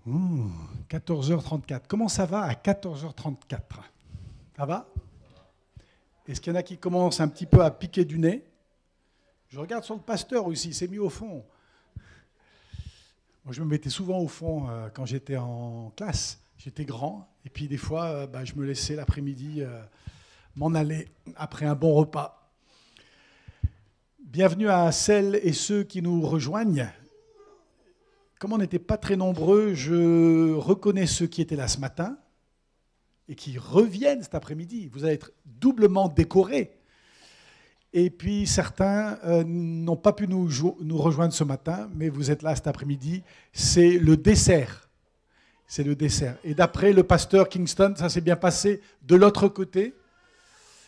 14h34. Comment ça va à 14h34? Ça va? Est-ce qu'il y en a qui commencent un petit peu à piquer du nez? Je regarde sur le pasteur aussi, il s'est mis au fond. Moi, je me mettais souvent au fond quand j'étais en classe. J'étais grand, et puis des fois, je me laissais l'après-midi m'en aller après un bon repas. Bienvenue à celles et ceux qui nous rejoignent. Comme on n'était pas très nombreux, je reconnais ceux qui étaient là ce matin et qui reviennent cet après-midi. Vous allez être doublement décorés. Et puis certains n'ont pas pu nous rejoindre ce matin, mais vous êtes là cet après-midi. C'est le dessert. C'est le dessert. Et d'après le pasteur Kingston, ça s'est bien passé de l'autre côté.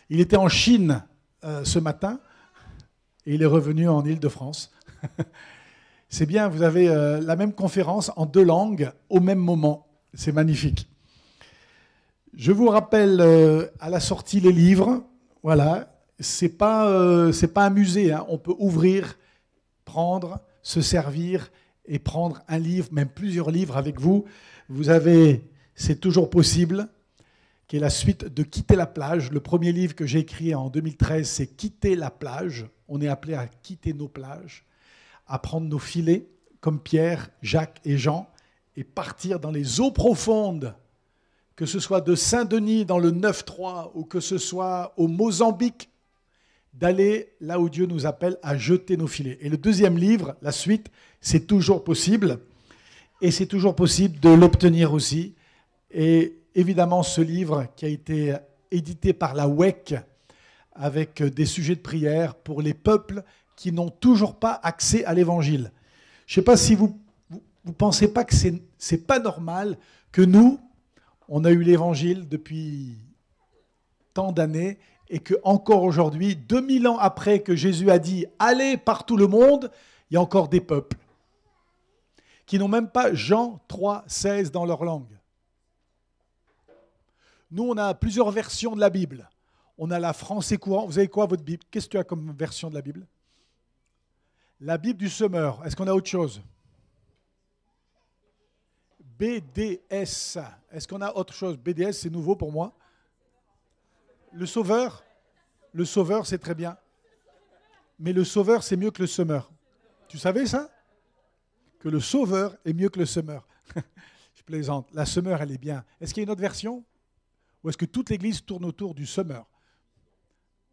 Il était en Chine ce matin et il est revenu en Île-de-France. C'est bien, vous avez la même conférence en 2 langues au même moment. C'est magnifique. Je vous rappelle à la sortie les livres. Voilà, c'est pas un musée. Hein. On peut ouvrir, prendre, se servir et prendre un livre, même plusieurs livres avec vous. Vous avez, c'est toujours possible, qui est la suite de Quitter la plage. Le premier livre que j'ai écrit en 2013, c'est Quitter la plage. On est appelé à quitter nos plages, à prendre nos filets, comme Pierre, Jacques et Jean, et partir dans les eaux profondes, que ce soit de Saint-Denis dans le 9-3 ou que ce soit au Mozambique, d'aller là où Dieu nous appelle à jeter nos filets. Et le deuxième livre, la suite, c'est toujours possible, et c'est toujours possible de l'obtenir aussi. Et évidemment, ce livre qui a été édité par la WEC, avec des sujets de prière pour les peuples qui n'ont toujours pas accès à l'Évangile. Je ne sais pas si vous pensez pas que c'est pas normal que nous, on a eu l'Évangile depuis tant d'années et que encore aujourd'hui, 2000 ans après que Jésus a dit « Allez par tout le monde », il y a encore des peuples qui n'ont même pas Jean 3,16 dans leur langue. Nous, on a plusieurs versions de la Bible. On a la français courant. Vous avez quoi, votre Bible? Qu'est-ce que tu as comme version de la Bible? La Bible du semeur. Est-ce qu'on a autre chose? BDS. Est-ce qu'on a autre chose? BDS, c'est nouveau pour moi. Le Sauveur. Le Sauveur, c'est très bien. Mais le Sauveur, c'est mieux que le semeur. Tu savais ça? Que le Sauveur est mieux que le semeur. Je plaisante. La semeur, elle est bien. Est-ce qu'il y a une autre version? Ou est-ce que toute l'Église tourne autour du semeur?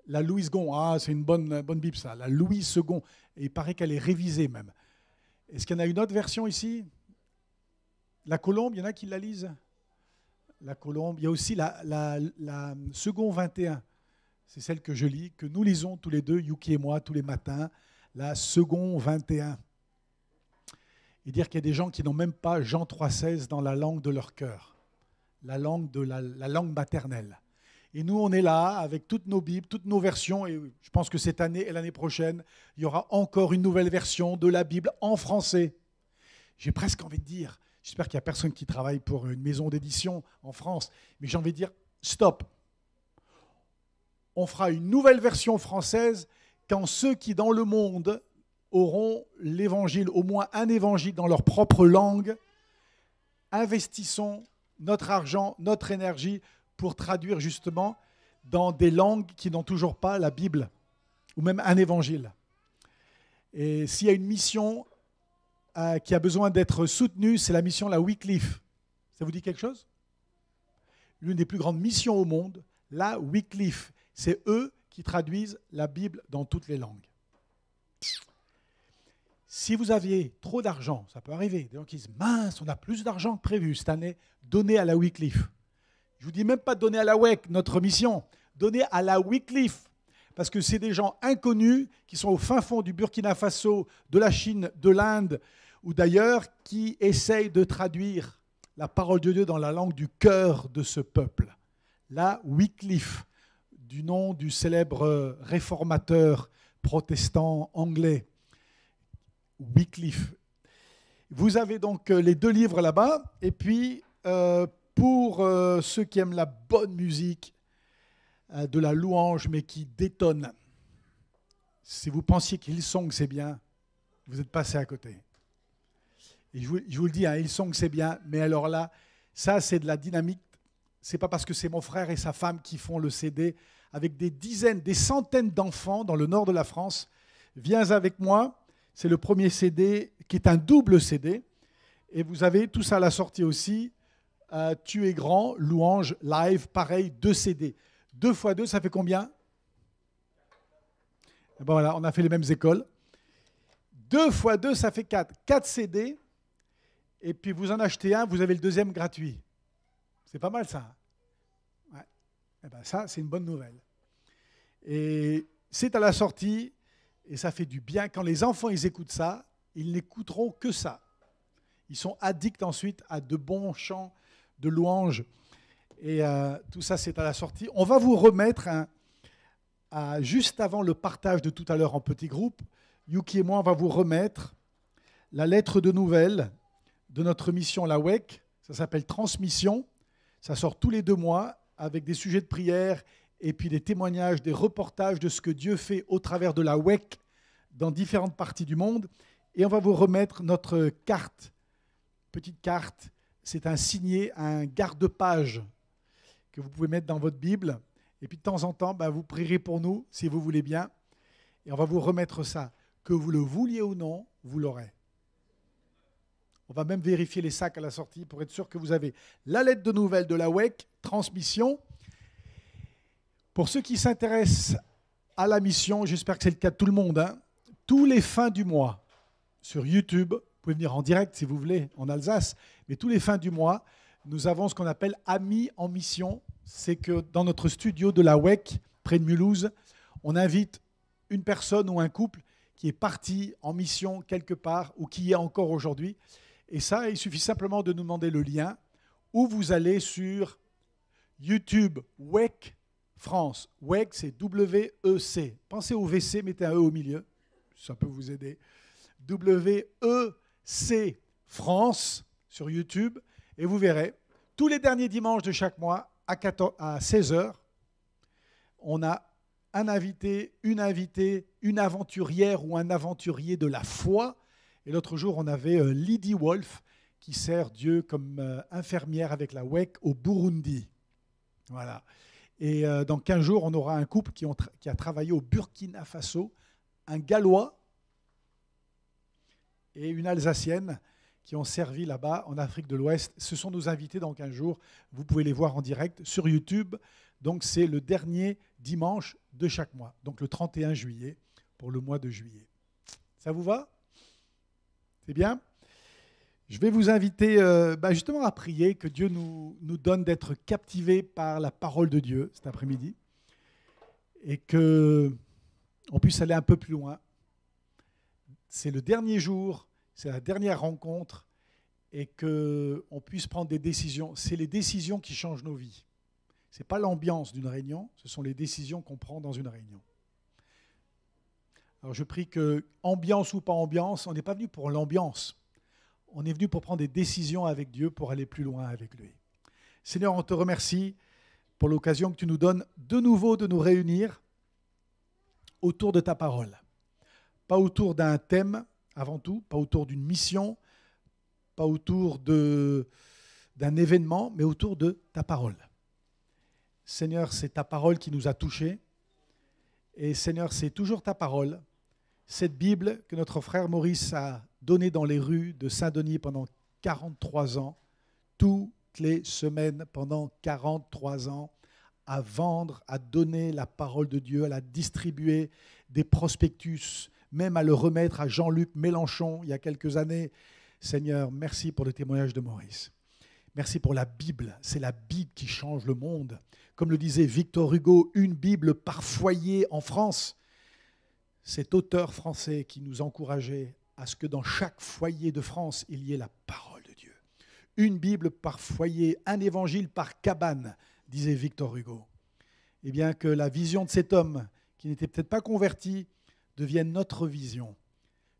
La Louis II, c'est une bonne Bible ça, la Louis II, et il paraît qu'elle est révisée même. Est-ce qu'il y en a une autre version ici? La Colombe, il y en a qui la lisent? La Colombe, il y a aussi la Second 21, c'est celle que je lis, que nous lisons tous les deux, Yuki et moi, tous les matins, la Second 21. Et dire qu'il y a des gens qui n'ont même pas Jean 3,16 dans la langue de leur cœur, la langue de la langue maternelle. Et nous, on est là avec toutes nos Bibles, toutes nos versions. Et je pense que cette année et l'année prochaine, il y aura encore une nouvelle version de la Bible en français. J'ai presque envie de dire, j'espère qu'il n'y a personne qui travaille pour une maison d'édition en France, mais j'ai envie de dire, stop. On fera une nouvelle version française quand ceux qui, dans le monde, auront l'évangile, au moins un évangile dans leur propre langue, investissons notre argent, notre énergie, pour traduire justement dans des langues qui n'ont toujours pas la Bible, ou même un évangile. Et s'il y a une mission qui a besoin d'être soutenue, c'est la mission La Wycliffe. Ça vous dit quelque chose? L'une des plus grandes missions au monde, La Wycliffe. C'est eux qui traduisent la Bible dans toutes les langues. Si vous aviez trop d'argent, ça peut arriver, des gens qui disent « Mince, on a plus d'argent que prévu cette année, donnez à La Wycliffe ». Je ne vous dis même pas de donner à la WEC, notre mission. Donnez à la Wycliffe. Parce que c'est des gens inconnus qui sont au fin fond du Burkina Faso, de la Chine, de l'Inde ou d'ailleurs, qui essayent de traduire la parole de Dieu dans la langue du cœur de ce peuple. La Wycliffe, du nom du célèbre réformateur protestant anglais. Wycliffe. Vous avez donc les 2 livres là-bas. Et puis... pour ceux qui aiment la bonne musique, de la louange, mais qui détonne, si vous pensiez qu'Hillsong c'est bien, vous êtes passé à côté. Et je vous le dis, hein, Hillsong c'est bien, mais alors là, ça c'est de la dynamique. C'est pas parce que c'est mon frère et sa femme qui font le CD avec des dizaines, des centaines d'enfants dans le nord de la France. Viens avec moi, c'est le premier CD qui est un double CD. Et vous avez tout ça à la sortie aussi. Tu es grand, louange, live, pareil, 2 CD. 2 fois 2, ça fait combien? Bon, voilà, on a fait les mêmes écoles. 2 fois 2, ça fait 4. 4 CD. Et puis vous en achetez un, vous avez le deuxième gratuit. C'est pas mal ça. Ouais. Et ben ça, c'est une bonne nouvelle. Et c'est à la sortie, et ça fait du bien. Quand les enfants ils écoutent ça, ils n'écouteront que ça. Ils sont addicts ensuite à de bons chants, de louanges. Et tout ça, c'est à la sortie. On va vous remettre, juste avant le partage de tout à l'heure en petit groupe, Yuki et moi, on va vous remettre la lettre de nouvelles de notre mission, la WEC. Ça s'appelle Transmission. Ça sort tous les 2 mois avec des sujets de prière et puis des témoignages, des reportages de ce que Dieu fait au travers de la WEC dans différentes parties du monde. Et on va vous remettre notre carte, petite carte. C'est un signé, un garde-page que vous pouvez mettre dans votre Bible. Et puis de temps en temps, vous prierez pour nous, si vous voulez bien. Et on va vous remettre ça. Que vous le vouliez ou non, vous l'aurez. On va même vérifier les sacs à la sortie pour être sûr que vous avez la lettre de nouvelles de la WEC, transmission. Pour ceux qui s'intéressent à la mission, j'espère que c'est le cas de tout le monde, hein, tous les fins du mois, sur YouTube, vous pouvez venir en direct si vous voulez, en Alsace, mais tous les fins du mois, nous avons ce qu'on appelle Amis en mission. C'est que dans notre studio de la WEC, près de Mulhouse, on invite une personne ou un couple qui est parti en mission quelque part ou qui y est encore aujourd'hui. Et ça, il suffit simplement de nous demander le lien où vous allez sur YouTube WEC France. WEC, c'est W-E-C. Pensez au WC, mettez un E au milieu. Ça peut vous aider. W-E-C France sur YouTube. Et vous verrez, tous les derniers dimanches de chaque mois, à 16 h, on a un invité, une aventurière ou un aventurier de la foi. Et l'autre jour, on avait Lydie Wolf qui sert Dieu comme infirmière avec la WEC au Burundi. Voilà. Et dans 15 jours, on aura un couple qui a travaillé au Burkina Faso, un Gallois et une Alsacienne qui ont servi là-bas en Afrique de l'Ouest. Ce sont nos invités dans 15 jours. Vous pouvez les voir en direct sur YouTube. Donc c'est le dernier dimanche de chaque mois, donc le 31 juillet pour le mois de juillet. Ça vous va? C'est bien? Je vais vous inviter justement à prier, que Dieu nous donne d'être captivés par la parole de Dieu cet après-midi et qu'on puisse aller un peu plus loin. C'est le dernier jour, c'est la dernière rencontre et qu'on puisse prendre des décisions. C'est les décisions qui changent nos vies. Ce n'est pas l'ambiance d'une réunion, ce sont les décisions qu'on prend dans une réunion. Alors je prie que, ambiance ou pas ambiance, on n'est pas venu pour l'ambiance. On est venu pour prendre des décisions avec Dieu, pour aller plus loin avec lui. Seigneur, on te remercie pour l'occasion que tu nous donnes de nouveau de nous réunir autour de ta parole. Pas autour d'un thème, avant tout, pas autour d'une mission, pas autour d'un événement, mais autour de ta parole. Seigneur, c'est ta parole qui nous a touchés. Et Seigneur, c'est toujours ta parole, cette Bible que notre frère Maurice a donnée dans les rues de Saint-Denis pendant 43 ans, toutes les semaines pendant 43 ans, à vendre, à donner la parole de Dieu, à la distribuer, des prospectus, même à le remettre à Jean-Luc Mélenchon il y a quelques années. Seigneur, merci pour le témoignage de Maurice. Merci pour la Bible. C'est la Bible qui change le monde. Comme le disait Victor Hugo, une Bible par foyer en France. Cet auteur français qui nous encourageait à ce que dans chaque foyer de France, il y ait la parole de Dieu. Une Bible par foyer, un évangile par cabane, disait Victor Hugo. Eh bien, que la vision de cet homme, qui n'était peut-être pas converti, devienne notre vision.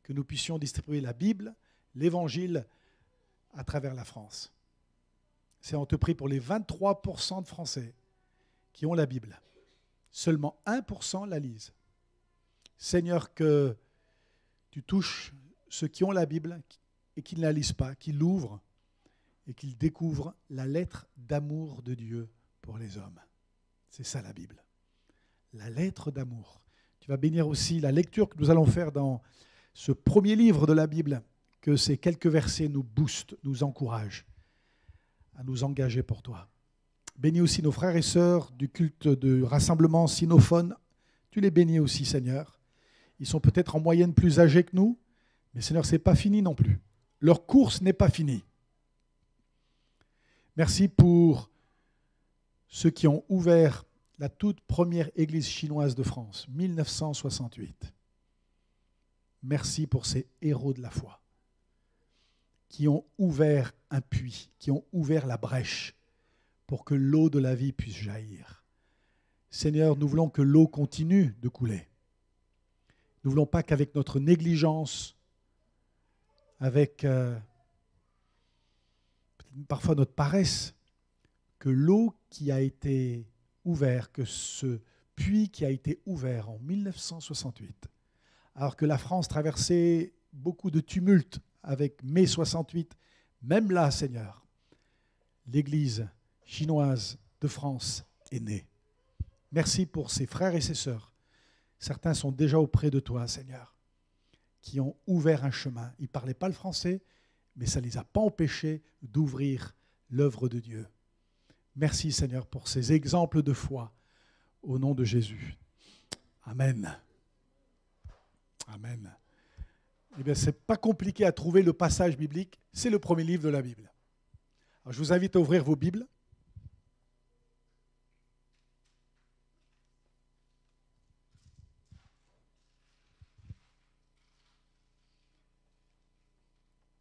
Que nous puissions distribuer la Bible, l'évangile, à travers la France. C'est on te prie pour les 23% de Français qui ont la Bible. Seulement 1% la lisent. Seigneur, que tu touches ceux qui ont la Bible, et qu'ils ne la lisent pas, qu'ils l'ouvrent et qu'ils découvrent la lettre d'amour de Dieu pour les hommes. C'est ça la Bible. La lettre d'amour. Tu vas bénir aussi la lecture que nous allons faire dans ce premier livre de la Bible, que ces quelques versets nous boostent, nous encouragent à nous engager pour toi. Bénis aussi nos frères et sœurs du culte de rassemblement sinophone. Tu les bénis aussi, Seigneur. Ils sont peut-être en moyenne plus âgés que nous, mais Seigneur, ce n'est pas fini non plus. Leur course n'est pas finie. Merci pour ceux qui ont ouvert la toute première église chinoise de France, 1968. Merci pour ces héros de la foi qui ont ouvert un puits, qui ont ouvert la brèche pour que l'eau de la vie puisse jaillir. Seigneur, nous voulons que l'eau continue de couler. Nous ne voulons pas qu'avec notre négligence, avec parfois notre paresse, que l'eau qui a été ouverte, que ce puits qui a été ouvert en 1968, alors que la France traversait beaucoup de tumultes avec mai 68, même là, Seigneur, l'Église chinoise de France est née. Merci pour ces frères et ces sœurs. Certains sont déjà auprès de toi, Seigneur, qui ont ouvert un chemin. Ils ne parlaient pas le français, mais ça ne les a pas empêchés d'ouvrir l'œuvre de Dieu. Merci, Seigneur, pour ces exemples de foi, au nom de Jésus. Amen. Amen. Eh bien, ce n'est pas compliqué à trouver le passage biblique. C'est le premier livre de la Bible. Alors, je vous invite à ouvrir vos Bibles.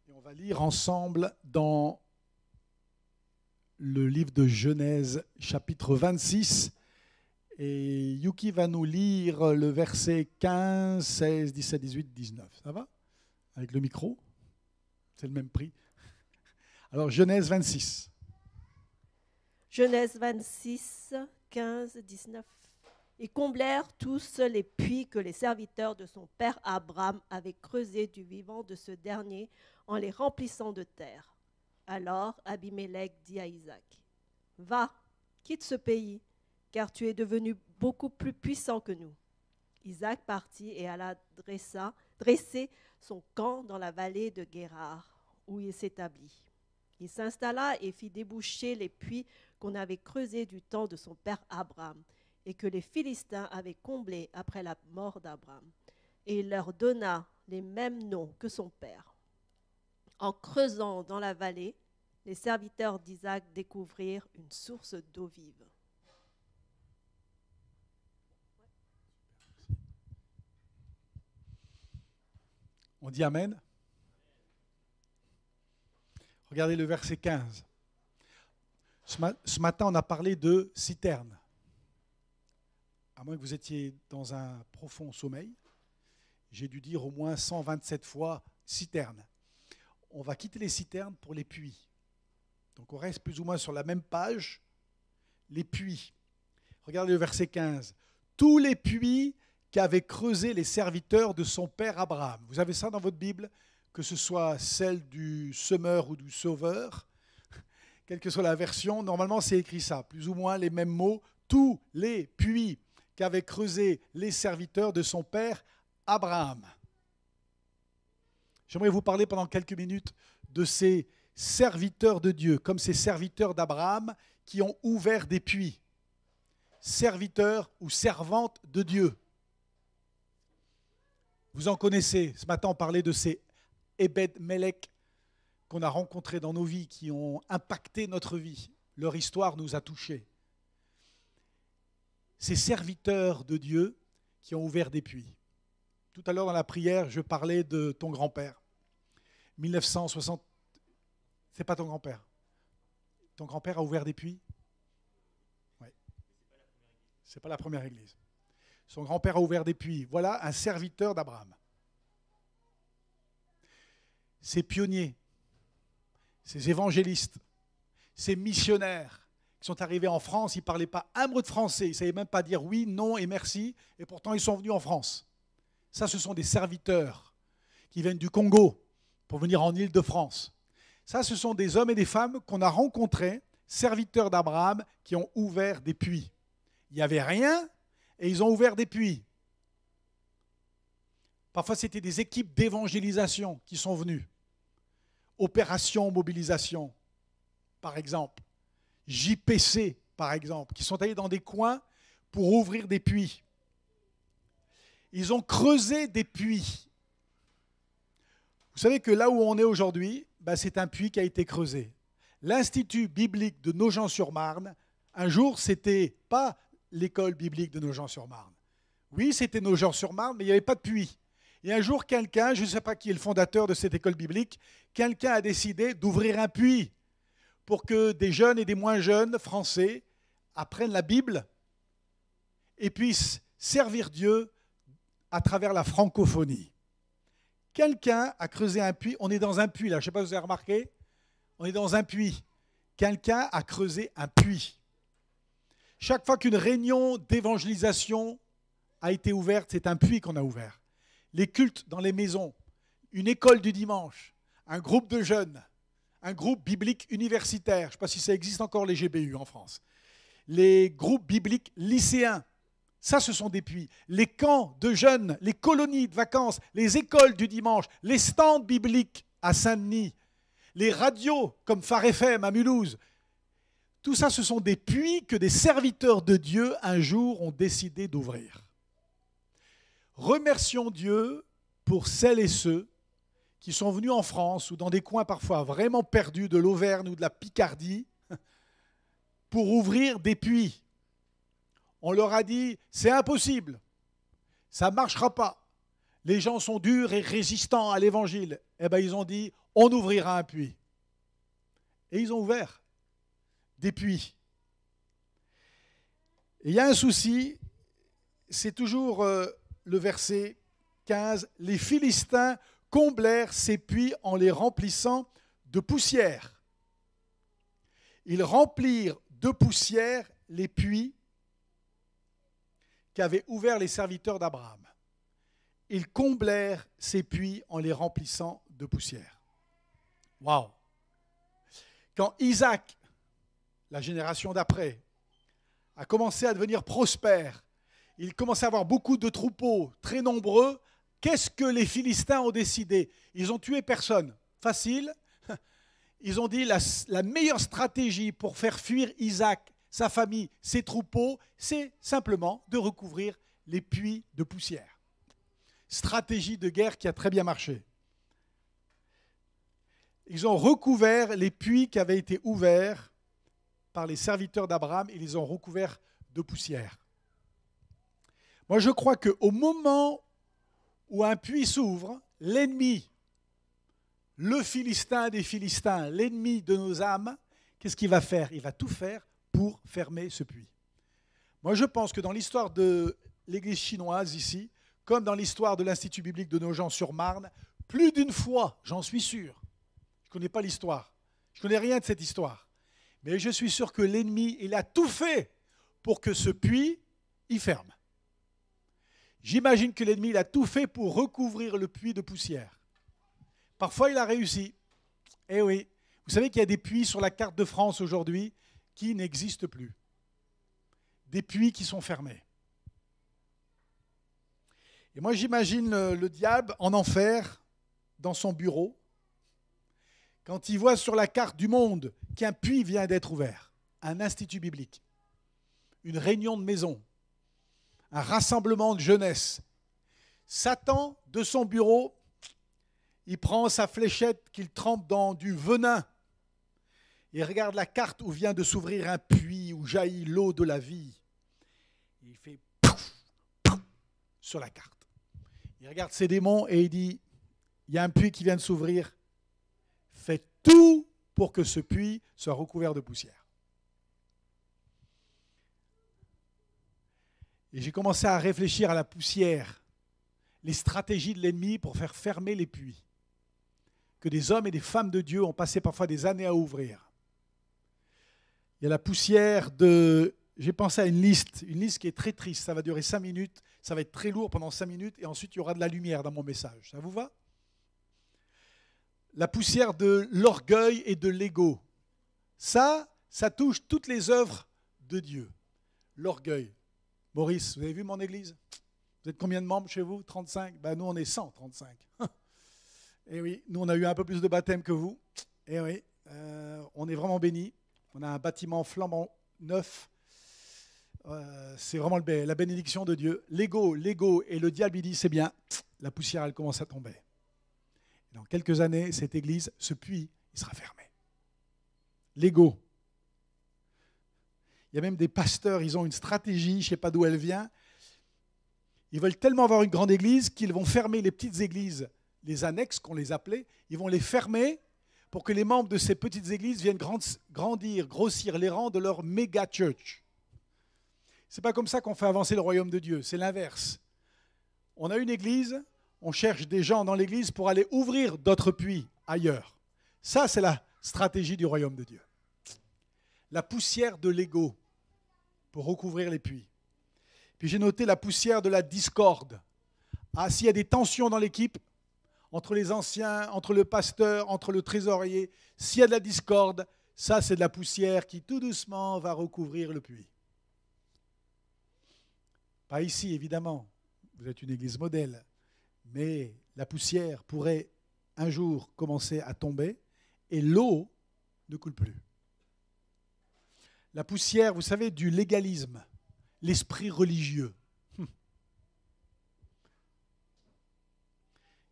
Et on va lire ensemble dans le livre de Genèse, chapitre 26. Et Yuki va nous lire le verset 15, 16, 17, 18, 19. Ça va? Avec le micro? C'est le même prix. Alors, Genèse 26. Genèse 26, 15, 19. Ils comblèrent tous les puits que les serviteurs de son père Abraham avaient creusés du vivant de ce dernier en les remplissant de terre. Alors Abimélec dit à Isaac, « Va, quitte ce pays, car tu es devenu beaucoup plus puissant que nous. » Isaac partit et alla dresser son camp dans la vallée de Guérar, où il s'établit. Il s'installa et fit déboucher les puits qu'on avait creusés du temps de son père Abraham, et que les Philistins avaient comblés après la mort d'Abraham. Et il leur donna les mêmes noms que son père. En creusant dans la vallée, les serviteurs d'Isaac découvrirent une source d'eau vive. On dit Amen. Regardez le verset 15. Ce matin, on a parlé de citerne. À moins que vous étiez dans un profond sommeil, j'ai dû dire au moins 127 fois citerne. On va quitter les citernes pour les puits. Donc on reste plus ou moins sur la même page, les puits. Regardez le verset 15. Tous les puits qu'avaient creusés les serviteurs de son père Abraham. Vous avez ça dans votre Bible, que ce soit celle du semeur ou du sauveur, quelle que soit la version, normalement c'est écrit ça, plus ou moins les mêmes mots. Tous les puits qu'avaient creusés les serviteurs de son père Abraham. J'aimerais vous parler pendant quelques minutes de ces serviteurs de Dieu, comme ces serviteurs d'Abraham qui ont ouvert des puits. Serviteurs ou servantes de Dieu. Vous en connaissez. Ce matin, on parlait de ces Ebed-Melech qu'on a rencontrés dans nos vies, qui ont impacté notre vie. Leur histoire nous a touchés. Ces serviteurs de Dieu qui ont ouvert des puits. Tout à l'heure dans la prière, je parlais de ton grand-père. 1960. C'est pas ton grand-père. Ton grand-père a ouvert des puits? Oui. C'est pas la première église. Son grand-père a ouvert des puits. Voilà un serviteur d'Abraham. Ces pionniers, ces évangélistes, ces missionnaires qui sont arrivés en France, ils ne parlaient pas un mot de français, ils ne savaient même pas dire oui, non et merci, et pourtant ils sont venus en France. Ça, ce sont des serviteurs qui viennent du Congo, pour venir en Île-de-France. Ça, ce sont des hommes et des femmes qu'on a rencontrés, serviteurs d'Abraham, qui ont ouvert des puits. Il n'y avait rien et ils ont ouvert des puits. Parfois, c'était des équipes d'évangélisation qui sont venues. Opération Mobilisation, par exemple. JPC, par exemple, qui sont allés dans des coins pour ouvrir des puits. Ils ont creusé des puits. Vous savez que là où on est aujourd'hui, c'est un puits qui a été creusé. L'Institut biblique de Nogent-sur-Marne, un jour, c'était pas l'école biblique de Nogent-sur-Marne. Oui, c'était Nogent-sur-Marne, mais il n'y avait pas de puits. Et un jour, quelqu'un, je ne sais pas qui est le fondateur de cette école biblique, quelqu'un a décidé d'ouvrir un puits pour que des jeunes et des moins jeunes français apprennent la Bible et puissent servir Dieu à travers la francophonie. Quelqu'un a creusé un puits. On est dans un puits là, je ne sais pas si vous avez remarqué. On est dans un puits. Quelqu'un a creusé un puits. Chaque fois qu'une réunion d'évangélisation a été ouverte, c'est un puits qu'on a ouvert. Les cultes dans les maisons, une école du dimanche, un groupe de jeunes, un groupe biblique universitaire. Je ne sais pas si ça existe encore les GBU en France. Les groupes bibliques lycéens. Ça, ce sont des puits. Les camps de jeunes, les colonies de vacances, les écoles du dimanche, les stands bibliques à Saint-Denis, les radios comme Phare FM à Mulhouse. Tout ça, ce sont des puits que des serviteurs de Dieu, un jour, ont décidé d'ouvrir. Remercions Dieu pour celles et ceux qui sont venus en France ou dans des coins parfois vraiment perdus de l'Auvergne ou de la Picardie pour ouvrir des puits. On leur a dit, c'est impossible, ça ne marchera pas. Les gens sont durs et résistants à l'évangile. Eh bien, ils ont dit, on ouvrira un puits. Et ils ont ouvert des puits. Et il y a un souci, c'est toujours le verset 15. Les Philistins comblèrent ces puits en les remplissant de poussière. Ils remplirent de poussière les puits qu'avaient ouverts les serviteurs d'Abraham. Ils comblèrent ces puits en les remplissant de poussière. Waouh! Quand Isaac, la génération d'après, a commencé à devenir prospère, il commençait à avoir beaucoup de troupeaux, très nombreux, qu'est-ce que les Philistins ont décidé? Ils ont tué personne. Facile. Ils ont dit la meilleure stratégie pour faire fuir Isaac, sa famille, ses troupeaux, c'est simplement de recouvrir les puits de poussière. Stratégie de guerre qui a très bien marché. Ils ont recouvert les puits qui avaient été ouverts par les serviteurs d'Abraham, ils les ont recouverts de poussière. Moi, je crois qu'au moment où un puits s'ouvre, l'ennemi, le Philistin des Philistins, l'ennemi de nos âmes, qu'est-ce qu'il va faire? Il va tout faire pour fermer ce puits. Moi, je pense que dans l'histoire de l'Église chinoise ici, comme dans l'histoire de l'Institut biblique de Nogent-sur-Marne, plus d'une fois, j'en suis sûr, je ne connais pas l'histoire, je ne connais rien de cette histoire, mais je suis sûr que l'ennemi, il a tout fait pour que ce puits, il ferme. J'imagine que l'ennemi, il a tout fait pour recouvrir le puits de poussière. Parfois, il a réussi. Eh oui, vous savez qu'il y a des puits sur la carte de France aujourd'hui qui n'existent plus. Des puits qui sont fermés. Et moi, j'imagine le diable en enfer, dans son bureau, quand il voit sur la carte du monde qu'un puits vient d'être ouvert, un institut biblique, une réunion de maison, un rassemblement de jeunesse. Satan, de son bureau, il prend sa fléchette qu'il trempe dans du venin. Il regarde la carte où vient de s'ouvrir un puits, où jaillit l'eau de la vie. Il fait pouf, pouf, sur la carte. Il regarde ses démons et il dit, il y a un puits qui vient de s'ouvrir. Faites tout pour que ce puits soit recouvert de poussière. Et j'ai commencé à réfléchir à la poussière, les stratégies de l'ennemi pour faire fermer les puits, que des hommes et des femmes de Dieu ont passé parfois des années à ouvrir. Il y a la poussière de... J'ai pensé à une liste qui est très triste, ça va durer 5 minutes, ça va être très lourd pendant 5 minutes, et ensuite il y aura de la lumière dans mon message. Ça vous va? la poussière de l'orgueil et de l'ego. Ça touche toutes les œuvres de Dieu. L'orgueil. Maurice, vous avez vu mon église? Vous êtes combien de membres chez vous? 35? Ben, nous, on est 135. Et oui, nous, on a eu un peu plus de baptême que vous. Et oui, on est vraiment bénis. On a un bâtiment flambant neuf. C'est vraiment la bénédiction de Dieu. L'ego, et le diable, il dit, c'est bien, la poussière, elle commence à tomber. Et dans quelques années, cette église, ce puits, il sera fermé. L'ego. Il y a même des pasteurs, ils ont une stratégie, je ne sais pas d'où elle vient. Ils veulent tellement avoir une grande église qu'ils vont fermer les petites églises, les annexes qu'on les appelait, ils vont les fermer pour que les membres de ces petites églises viennent grandir, grossir les rangs de leur méga church. Ce n'est pas comme ça qu'on fait avancer le royaume de Dieu, c'est l'inverse. On a une église, on cherche des gens dans l'église pour aller ouvrir d'autres puits ailleurs. Ça, c'est la stratégie du royaume de Dieu. La poussière de l'ego pour recouvrir les puits. Puis j'ai noté la poussière de la discorde. Ah, s'il y a des tensions dans l'équipe, entre les anciens, entre le pasteur, entre le trésorier, s'il y a de la discorde, ça c'est de la poussière qui tout doucement va recouvrir le puits. Pas ici, évidemment, vous êtes une église modèle, mais la poussière pourrait un jour commencer à tomber et l'eau ne coule plus. La poussière, vous savez, du légalisme, l'esprit religieux.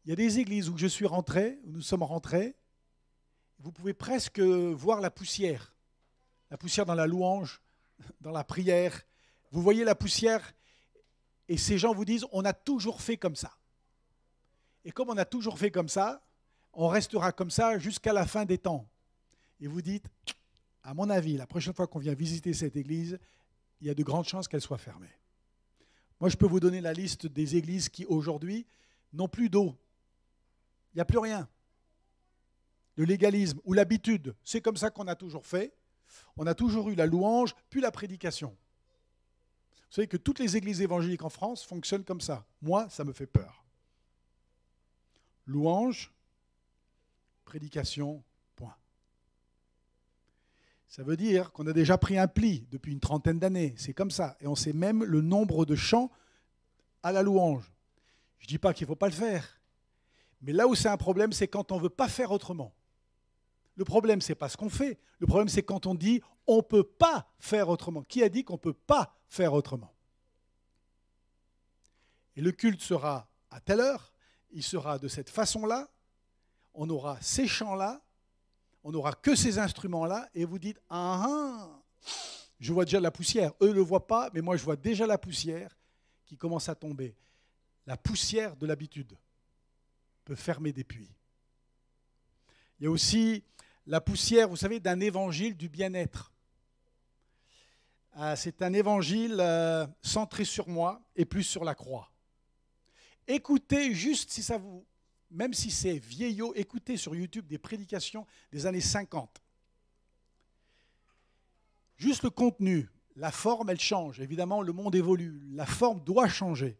Il y a des églises où je suis rentré, où nous sommes rentrés, vous pouvez presque voir la poussière dans la louange, dans la prière. Vous voyez la poussière et ces gens vous disent, on a toujours fait comme ça. Et comme on a toujours fait comme ça, on restera comme ça jusqu'à la fin des temps. Et vous dites, à mon avis, la prochaine fois qu'on vient visiter cette église, il y a de grandes chances qu'elle soit fermée. Moi, je peux vous donner la liste des églises qui, aujourd'hui, n'ont plus d'eau. Il n'y a plus rien. Le légalisme ou l'habitude, c'est comme ça qu'on a toujours fait. On a toujours eu la louange, puis la prédication. Vous savez que toutes les églises évangéliques en France fonctionnent comme ça. Moi, ça me fait peur. Louange, prédication, point. Ça veut dire qu'on a déjà pris un pli depuis une trentaine d'années. C'est comme ça. Et on sait même le nombre de chants à la louange. Je ne dis pas qu'il ne faut pas le faire. Mais là où c'est un problème, c'est quand on ne veut pas faire autrement. Le problème, ce n'est pas ce qu'on fait. Le problème, c'est quand on dit on ne peut pas faire autrement. Qui a dit qu'on ne peut pas faire autrement? Et le culte sera à telle heure, il sera de cette façon-là, on aura ces chants-là, on n'aura que ces instruments-là, et vous dites « Ah, je vois déjà la poussière. » Eux ne le voient pas, mais moi je vois déjà la poussière qui commence à tomber. La poussière de l'habitude peut fermer des puits. Il y a aussi la poussière, vous savez, d'un évangile du bien-être. C'est un évangile centré sur moi et plus sur la croix. Écoutez juste si ça vous... Même si c'est vieillot, écoutez sur YouTube des prédications des années 50. Juste le contenu, la forme, elle change. Évidemment, le monde évolue. La forme doit changer.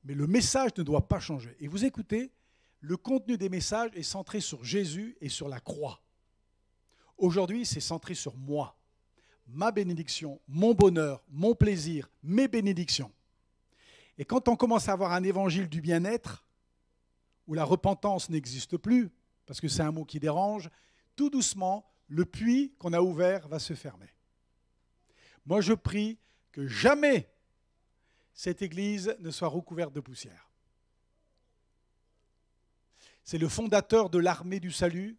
Mais le message ne doit pas changer. Et vous écoutez, le contenu des messages est centré sur Jésus et sur la croix. Aujourd'hui, c'est centré sur moi. Ma bénédiction, mon bonheur, mon plaisir, mes bénédictions. Et quand on commence à avoir un évangile du bien-être, où la repentance n'existe plus, parce que c'est un mot qui dérange, tout doucement, le puits qu'on a ouvert va se fermer. Moi, je prie que jamais cette église ne soit recouverte de poussière. C'est le fondateur de l'armée du salut,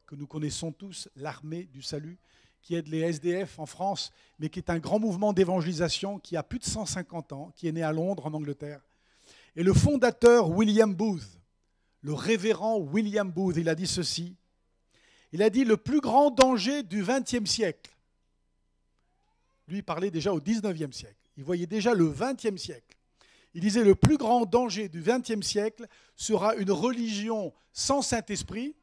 que nous connaissons tous, l'armée du salut, qui aide les SDF en France, mais qui est un grand mouvement d'évangélisation qui a plus de 150 ans, qui est né à Londres, en Angleterre. Et le fondateur William Booth, le révérend William Booth, il a dit ceci. Il a dit le plus grand danger du XXe siècle. Lui, il parlait déjà au XIXe siècle. Il voyait déjà le XXe siècle. Il disait le plus grand danger du XXe siècle sera une religion sans Saint-Esprit,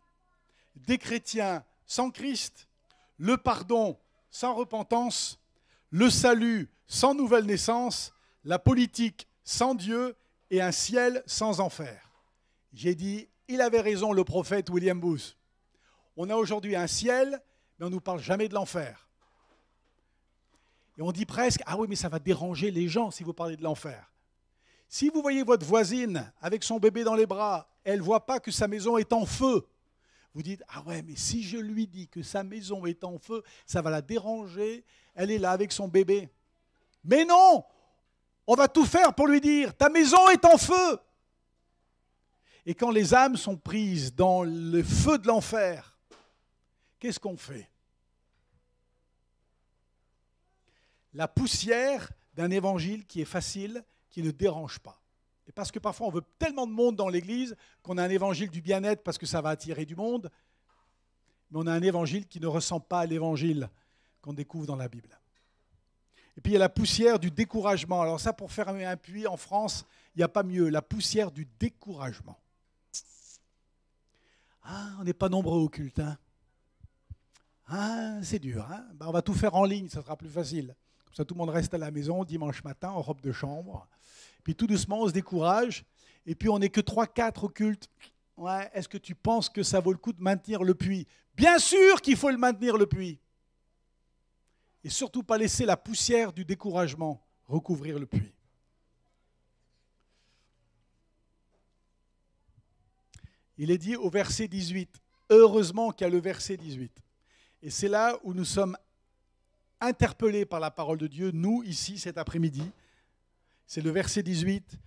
des chrétiens sans Christ, le pardon sans repentance, le salut sans nouvelle naissance, la politique sans Dieu et un ciel sans enfer. J'ai dit il avait raison, le prophète William Booth. On a aujourd'hui un ciel, mais on ne nous parle jamais de l'enfer. Et on dit presque, ah oui, mais ça va déranger les gens si vous parlez de l'enfer. Si vous voyez votre voisine avec son bébé dans les bras, elle ne voit pas que sa maison est en feu. Vous dites, ah ouais, mais si je lui dis que sa maison est en feu, ça va la déranger, elle est là avec son bébé. Mais non, on va tout faire pour lui dire, ta maison est en feu. Et quand les âmes sont prises dans le feu de l'enfer, qu'est-ce qu'on fait? La poussière d'un évangile qui est facile, qui ne dérange pas. Et parce que parfois on veut tellement de monde dans l'église qu'on a un évangile du bien-être parce que ça va attirer du monde, mais on a un évangile qui ne ressemble pas à l'évangile qu'on découvre dans la Bible. Et puis il y a la poussière du découragement. Alors ça, pour fermer un puits en France, il n'y a pas mieux, la poussière du découragement. Ah, on n'est pas nombreux au culte, hein? Ah, c'est dur, hein? Ben, on va tout faire en ligne, ça sera plus facile. Comme ça, tout le monde reste à la maison dimanche matin en robe de chambre. Puis tout doucement, on se décourage. Et puis on n'est que 3-4 au culte. Ouais, est-ce que tu penses que ça vaut le coup de maintenir le puits? Bien sûr qu'il faut le maintenir, le puits. Et surtout pas laisser la poussière du découragement recouvrir le puits. Il est dit au verset 18, heureusement qu'il y a le verset 18. Et c'est là où nous sommes interpellés par la parole de Dieu, nous, ici, cet après-midi. C'est le verset 18.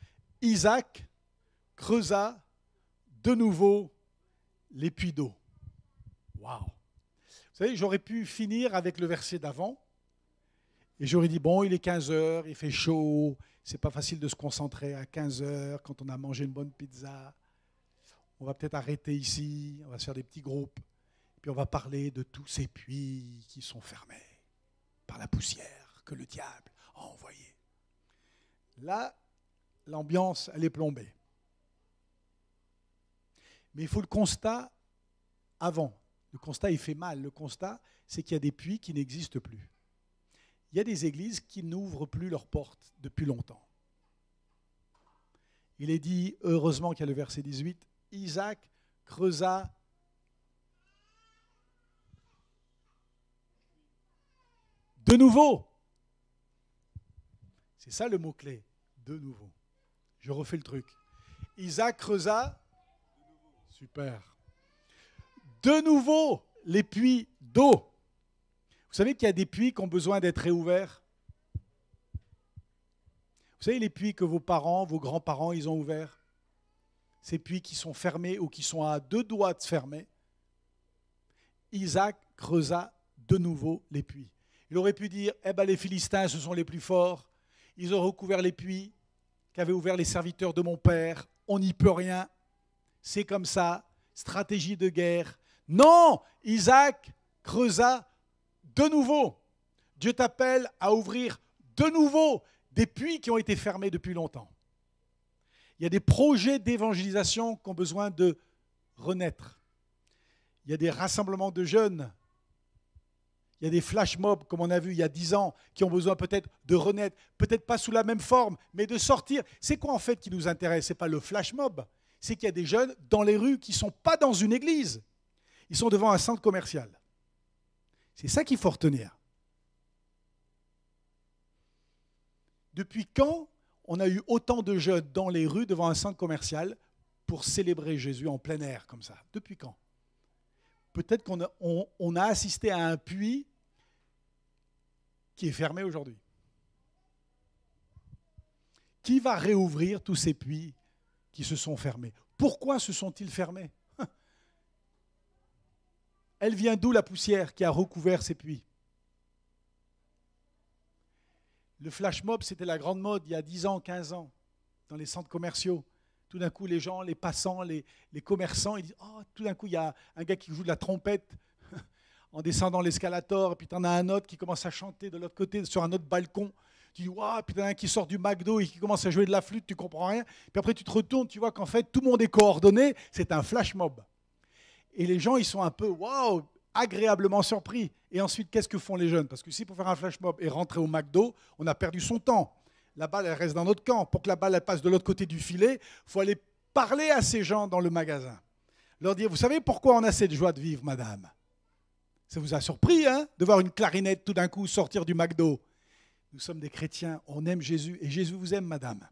Isaac creusa de nouveau les puits d'eau. Waouh! Vous savez, j'aurais pu finir avec le verset d'avant. Et j'aurais dit, bon, il est 15 heures, il fait chaud, c'est pas facile de se concentrer à 15 heures quand on a mangé une bonne pizza. On va peut-être arrêter ici, on va se faire des petits groupes. Puis on va parler de tous ces puits qui sont fermés par la poussière que le diable a envoyée. Là, l'ambiance, elle est plombée. Mais il faut le constat avant. Le constat, il fait mal. Le constat, c'est qu'il y a des puits qui n'existent plus. Il y a des églises qui n'ouvrent plus leurs portes depuis longtemps. Il est dit, heureusement qu'il y a le verset 18, Isaac creusa de nouveau. C'est ça le mot-clé, de nouveau. Je refais le truc. Isaac creusa, super. De nouveau, les puits d'eau. Vous savez qu'il y a des puits qui ont besoin d'être réouverts? Vous savez les puits que vos parents, vos grands-parents, ils ont ouverts? Ces puits qui sont fermés ou qui sont à 2 doigts de se fermer. Isaac creusa de nouveau les puits. Il aurait pu dire, eh ben les Philistins, ce sont les plus forts. Ils ont recouvert les puits qu'avaient ouverts les serviteurs de mon père. On n'y peut rien. C'est comme ça. Stratégie de guerre. Non, Isaac creusa de nouveau. Dieu t'appelle à ouvrir de nouveau des puits qui ont été fermés depuis longtemps. Il y a des projets d'évangélisation qui ont besoin de renaître. Il y a des rassemblements de jeunes. Il y a des flash mobs, comme on a vu il y a 10 ans, qui ont besoin peut-être de renaître, peut-être pas sous la même forme, mais de sortir. C'est quoi en fait qui nous intéresse? Ce n'est pas le flash mob, c'est qu'il y a des jeunes dans les rues qui ne sont pas dans une église. Ils sont devant un centre commercial. C'est ça qu'il faut retenir. Depuis quand on a eu autant de jeunes dans les rues devant un centre commercial pour célébrer Jésus en plein air comme ça? Depuis quand? Peut-être qu'on a assisté à un puits qui est fermé aujourd'hui. Qui va réouvrir tous ces puits qui se sont fermés? Pourquoi se sont-ils fermés? Elle vient d'où la poussière qui a recouvert ces puits? Le flash mob, c'était la grande mode il y a 10 ans, 15 ans, dans les centres commerciaux. Tout d'un coup, les gens, les passants, les commerçants, ils disent « Oh, tout d'un coup, il y a un gars qui joue de la trompette en descendant l'escalator, et puis tu en as un autre qui commence à chanter de l'autre côté, sur un autre balcon. Tu dis « Waouh !» Puis tu en as un qui sort du McDo et qui commence à jouer de la flûte, tu ne comprends rien. Puis après, tu te retournes, tu vois qu'en fait, tout le monde est coordonné, c'est un flash mob. Et les gens, ils sont un peu « Waouh !» agréablement surpris. Et ensuite, qu'est-ce que font les jeunes? Parce que si pour faire un flash mob et rentrer au McDo, on a perdu son temps. La balle, elle reste dans notre camp. Pour que la balle elle passe de l'autre côté du filet, il faut aller parler à ces gens dans le magasin. leur dire, vous savez pourquoi on a cette joie de vivre, madame? Ça vous a surpris, hein, de voir une clarinette tout d'un coup sortir du McDo? Nous sommes des chrétiens, on aime Jésus, et Jésus vous aime, madame.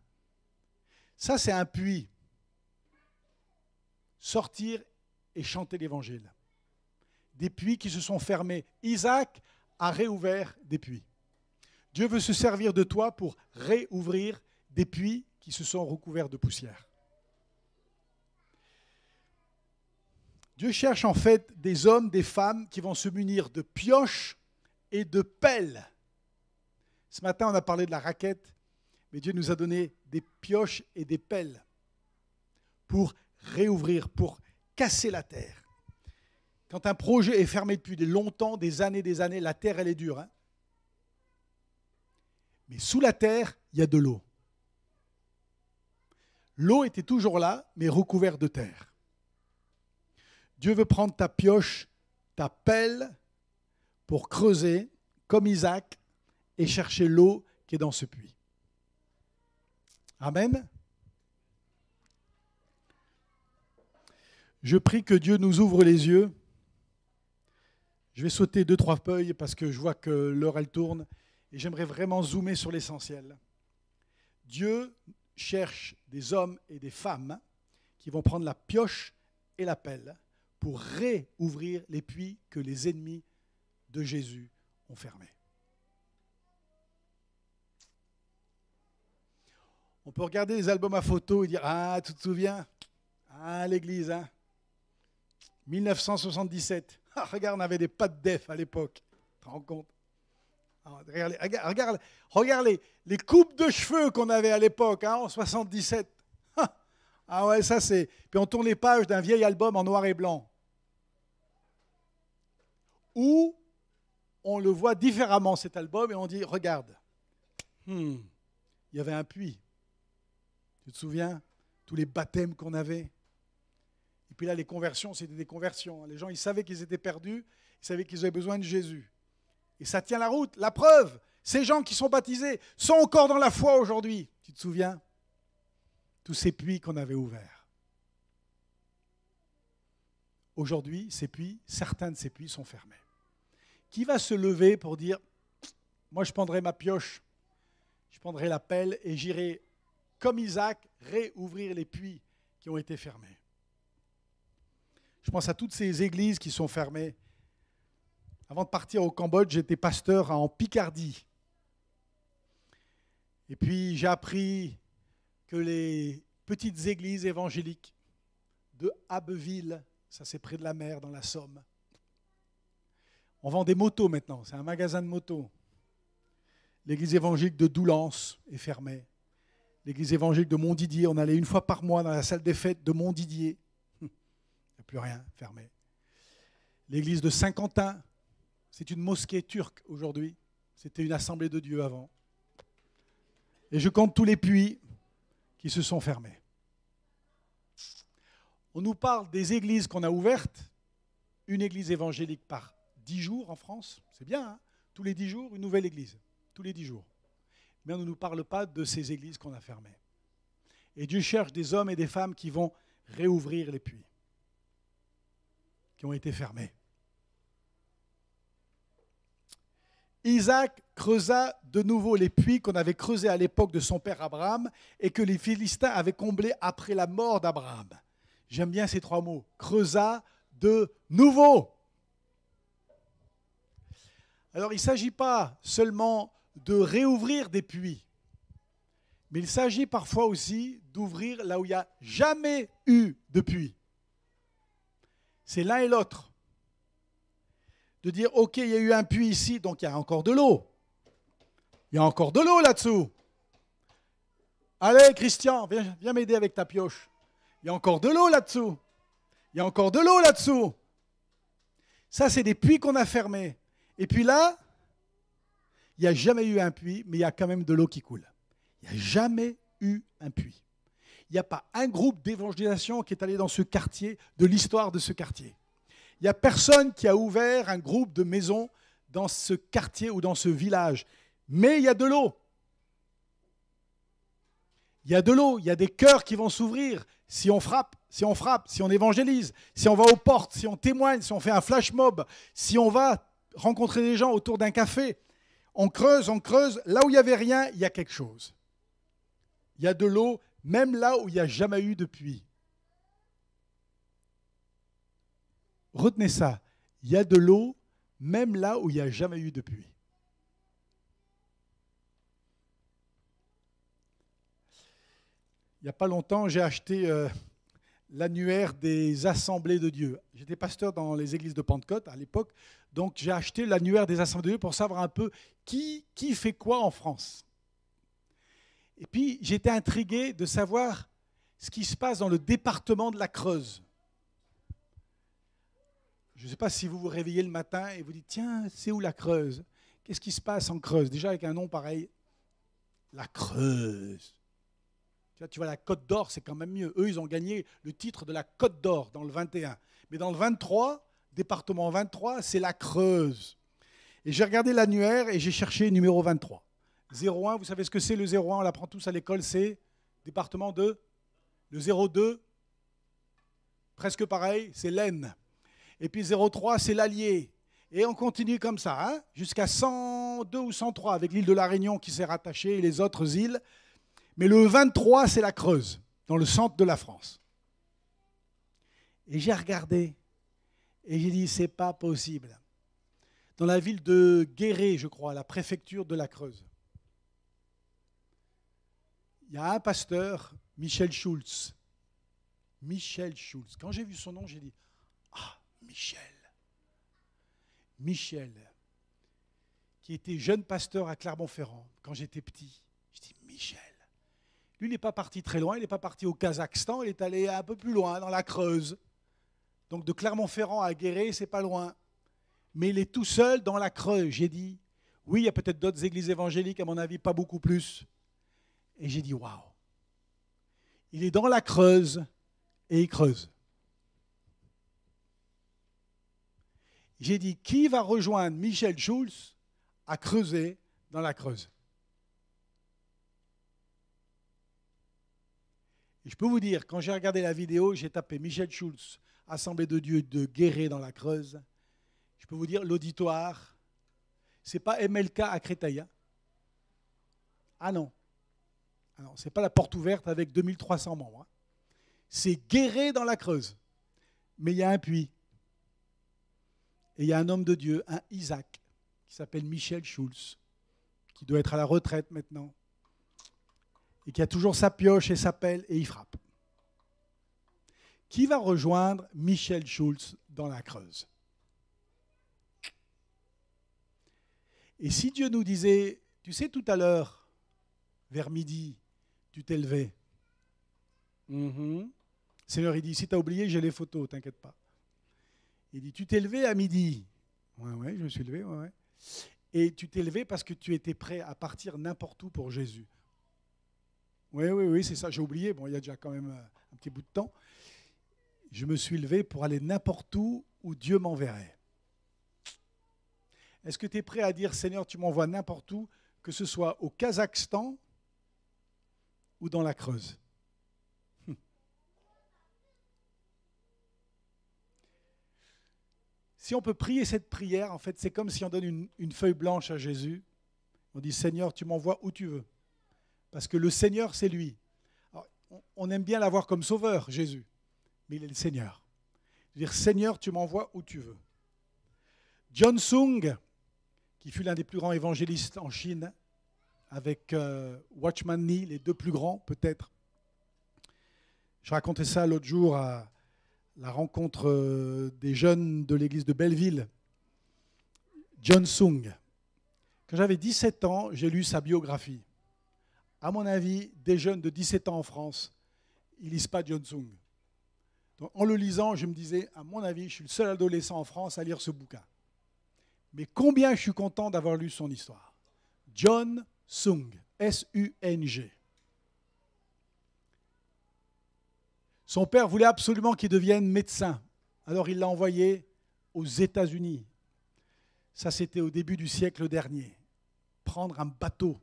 Ça, c'est un puits. Sortir et chanter l'évangile. Des puits qui se sont fermés. Isaac a réouvert des puits. Dieu veut se servir de toi pour réouvrir des puits qui se sont recouverts de poussière. Dieu cherche en fait des hommes, des femmes qui vont se munir de pioches et de pelles. Ce matin, on a parlé de la raquette, mais Dieu nous a donné des pioches et des pelles pour réouvrir, pour casser la terre. Quand un projet est fermé depuis longtemps, des années, la terre, elle est dure. Hein? Mais sous la terre, il y a de l'eau. L'eau était toujours là, mais recouverte de terre. Dieu veut prendre ta pioche, ta pelle, pour creuser, comme Isaac, et chercher l'eau qui est dans ce puits. Amen. Je prie que Dieu nous ouvre les yeux. Je vais sauter 2-3 feuilles parce que je vois que l'heure elle tourne et j'aimerais vraiment zoomer sur l'essentiel. Dieu cherche des hommes et des femmes qui vont prendre la pioche et la pelle pour réouvrir les puits que les ennemis de Jésus ont fermés. On peut regarder les albums à photos et dire « Ah, tu te souviens? Ah, l'église, hein 1977. Ah, regarde, on avait des pattes d'EF à l'époque. Tu te rends compte? Ah, regarde les coupes de cheveux qu'on avait à l'époque, hein, en 77. Ah ouais, ça c'est... Puis on tourne les pages d'un vieil album en noir et blanc. Où on le voit différemment, cet album, et on dit, regarde, il y avait un puits. Tu te souviens? Tous les baptêmes qu'on avait. Et puis là, les conversions, c'était des conversions. Les gens, ils savaient qu'ils étaient perdus, ils savaient qu'ils avaient besoin de Jésus. Et ça tient la route. La preuve, ces gens qui sont baptisés sont encore dans la foi aujourd'hui. Tu te souviens? Tous ces puits qu'on avait ouverts. Aujourd'hui, ces puits, certains de ces puits sont fermés. Qui va se lever pour dire, moi je prendrai ma pioche, je prendrai la pelle et j'irai, comme Isaac, réouvrir les puits qui ont été fermés. Je pense à toutes ces églises qui sont fermées. Avant de partir au Cambodge, j'étais pasteur en Picardie. Et puis j'ai appris que les petites églises évangéliques de Abbeville, ça c'est près de la mer, dans la Somme. On vend des motos maintenant, c'est un magasin de motos. L'église évangélique de Doullens est fermée. L'église évangélique de Montdidier, on allait une fois par mois dans la salle des fêtes de Montdidier. Il n'y a plus rien, fermé. L'église de Saint-Quentin, c'est une mosquée turque aujourd'hui. C'était une assemblée de Dieu avant. Et je compte tous les puits qui se sont fermés. On nous parle des églises qu'on a ouvertes. Une église évangélique par 10 jours en France. C'est bien, hein? Tous les 10 jours, une nouvelle église. Tous les 10 jours. Mais on ne nous parle pas de ces églises qu'on a fermées. Et Dieu cherche des hommes et des femmes qui vont réouvrir les puits qui ont été fermés. Isaac creusa de nouveau les puits qu'on avait creusés à l'époque de son père Abraham et que les Philistins avaient comblés après la mort d'Abraham. J'aime bien ces 3 mots. Creusa de nouveau. Alors il ne s'agit pas seulement de réouvrir des puits, mais il s'agit parfois aussi d'ouvrir là où il n'y a jamais eu de puits. C'est l'un et l'autre. De dire, ok, il y a eu un puits ici, donc il y a encore de l'eau. Il y a encore de l'eau là-dessous. Allez, Christian, viens m'aider avec ta pioche. Il y a encore de l'eau là-dessous. Il y a encore de l'eau là-dessous. Ça, c'est des puits qu'on a fermés. Et puis là, il n'y a jamais eu un puits, mais il y a quand même de l'eau qui coule. Il n'y a jamais eu un puits. Il n'y a pas un groupe d'évangélisation qui est allé dans ce quartier, de l'histoire de ce quartier. Il n'y a personne qui a ouvert un groupe de maisons dans ce quartier ou dans ce village. Mais il y a de l'eau. Il y a de l'eau, il y a des cœurs qui vont s'ouvrir si on frappe. si on frappe, si on évangélise, si on va aux portes, si on témoigne, si on fait un flash mob, si on va rencontrer des gens autour d'un café, on creuse, là où il n'y avait rien, il y a quelque chose. Il y a de l'eau, même là où il n'y a jamais eu de puits. Retenez ça, il y a de l'eau, même là où il n'y a jamais eu de puits. Il n'y a pas longtemps, j'ai acheté l'annuaire des Assemblées de Dieu. J'étais pasteur dans les églises de Pentecôte à l'époque, donc j'ai acheté l'annuaire des Assemblées de Dieu pour savoir un peu qui fait quoi en France. Et puis j'étais intrigué de savoir ce qui se passe dans le département de la Creuse. Je ne sais pas si vous vous réveillez le matin et vous dites, tiens, c'est où la Creuse? Qu'est-ce qui se passe en Creuse? Déjà avec un nom pareil, la Creuse. Tu vois, la Côte d'Or, c'est quand même mieux. Eux, ils ont gagné le titre de la Côte d'Or dans le 21. Mais dans le 23, département 23, c'est la Creuse. Et j'ai regardé l'annuaire et j'ai cherché numéro 23. 01, vous savez ce que c'est le 01? On l'apprend tous à l'école, c'est département de... Le 02, presque pareil, c'est l'Aisne. Et puis 03, c'est l'Allier. Et on continue comme ça, hein, jusqu'à 102 ou 103, avec l'île de la Réunion qui s'est rattachée et les autres îles. Mais le 23, c'est la Creuse, dans le centre de la France. Et j'ai regardé, et j'ai dit, c'est pas possible. Dans la ville de Guéret, je crois, la préfecture de la Creuse, il y a un pasteur, Michel Schulz. Michel Schulz. Quand j'ai vu son nom, j'ai dit, ah, Michel. Michel, qui était jeune pasteur à Clermont-Ferrand, quand j'étais petit. Je dis, Michel. Lui, il n'est pas parti très loin, il n'est pas parti au Kazakhstan, il est allé un peu plus loin, dans la Creuse. Donc de Clermont-Ferrand à Guéret, c'est pas loin. Mais il est tout seul dans la Creuse. J'ai dit, oui, il y a peut-être d'autres églises évangéliques, à mon avis, pas beaucoup plus. Et j'ai dit, waouh. Il est dans la Creuse et il creuse. J'ai dit, qui va rejoindre Michel Schulz à creuser dans la Creuse? Et je peux vous dire, quand j'ai regardé la vidéo, j'ai tapé Michel Schulz, Assemblée de Dieu de Guéret dans la Creuse. Je peux vous dire, l'auditoire, ce n'est pas MLK à Créteil. Hein. Ah non. Ah non, ce n'est pas la porte ouverte avec 2300 membres. Hein. C'est Guéret dans la Creuse. Mais il y a un puits. Et il y a un homme de Dieu, un Isaac, qui s'appelle Michel Schulz, qui doit être à la retraite maintenant, et qui a toujours sa pioche et sa pelle, et il frappe. Qui va rejoindre Michel Schulz dans la Creuse? Et si Dieu nous disait, tu sais, tout à l'heure, vers midi, tu t'es levé. Seigneur, il dit, si tu as oublié, j'ai les photos, t'inquiète pas. Il dit, tu t'es levé à midi. Ouais, je me suis levé, ouais. Et tu t'es levé parce que tu étais prêt à partir n'importe où pour Jésus. Oui, c'est ça, j'ai oublié. Bon, il y a déjà quand même un petit bout de temps. Je me suis levé pour aller n'importe où Dieu m'enverrait. Est-ce que tu es prêt à dire, Seigneur, tu m'envoies n'importe où, que ce soit au Kazakhstan ou dans la Creuse? Si on peut prier cette prière, en fait, c'est comme si on donne une feuille blanche à Jésus. On dit, Seigneur, tu m'envoies où tu veux. Parce que le Seigneur, c'est lui. Alors, on aime bien l'avoir comme sauveur, Jésus, mais il est le Seigneur. Dire, Seigneur, tu m'envoies où tu veux. John Sung, qui fut l'un des plus grands évangélistes en Chine, avec Watchman Nee, les deux plus grands, peut-être. Je racontais ça l'autre jour à la rencontre des jeunes de l'église de Belleville. John Sung. Quand j'avais 17 ans, j'ai lu sa biographie. À mon avis, des jeunes de 17 ans en France, ils ne lisent pas John Sung. Donc, en le lisant, je me disais, à mon avis, je suis le seul adolescent en France à lire ce bouquin. Mais combien je suis content d'avoir lu son histoire. John Sung, S-U-N-G. Son père voulait absolument qu'il devienne médecin. Alors il l'a envoyé aux États-Unis. Ça, c'était au début du siècle dernier. Prendre un bateau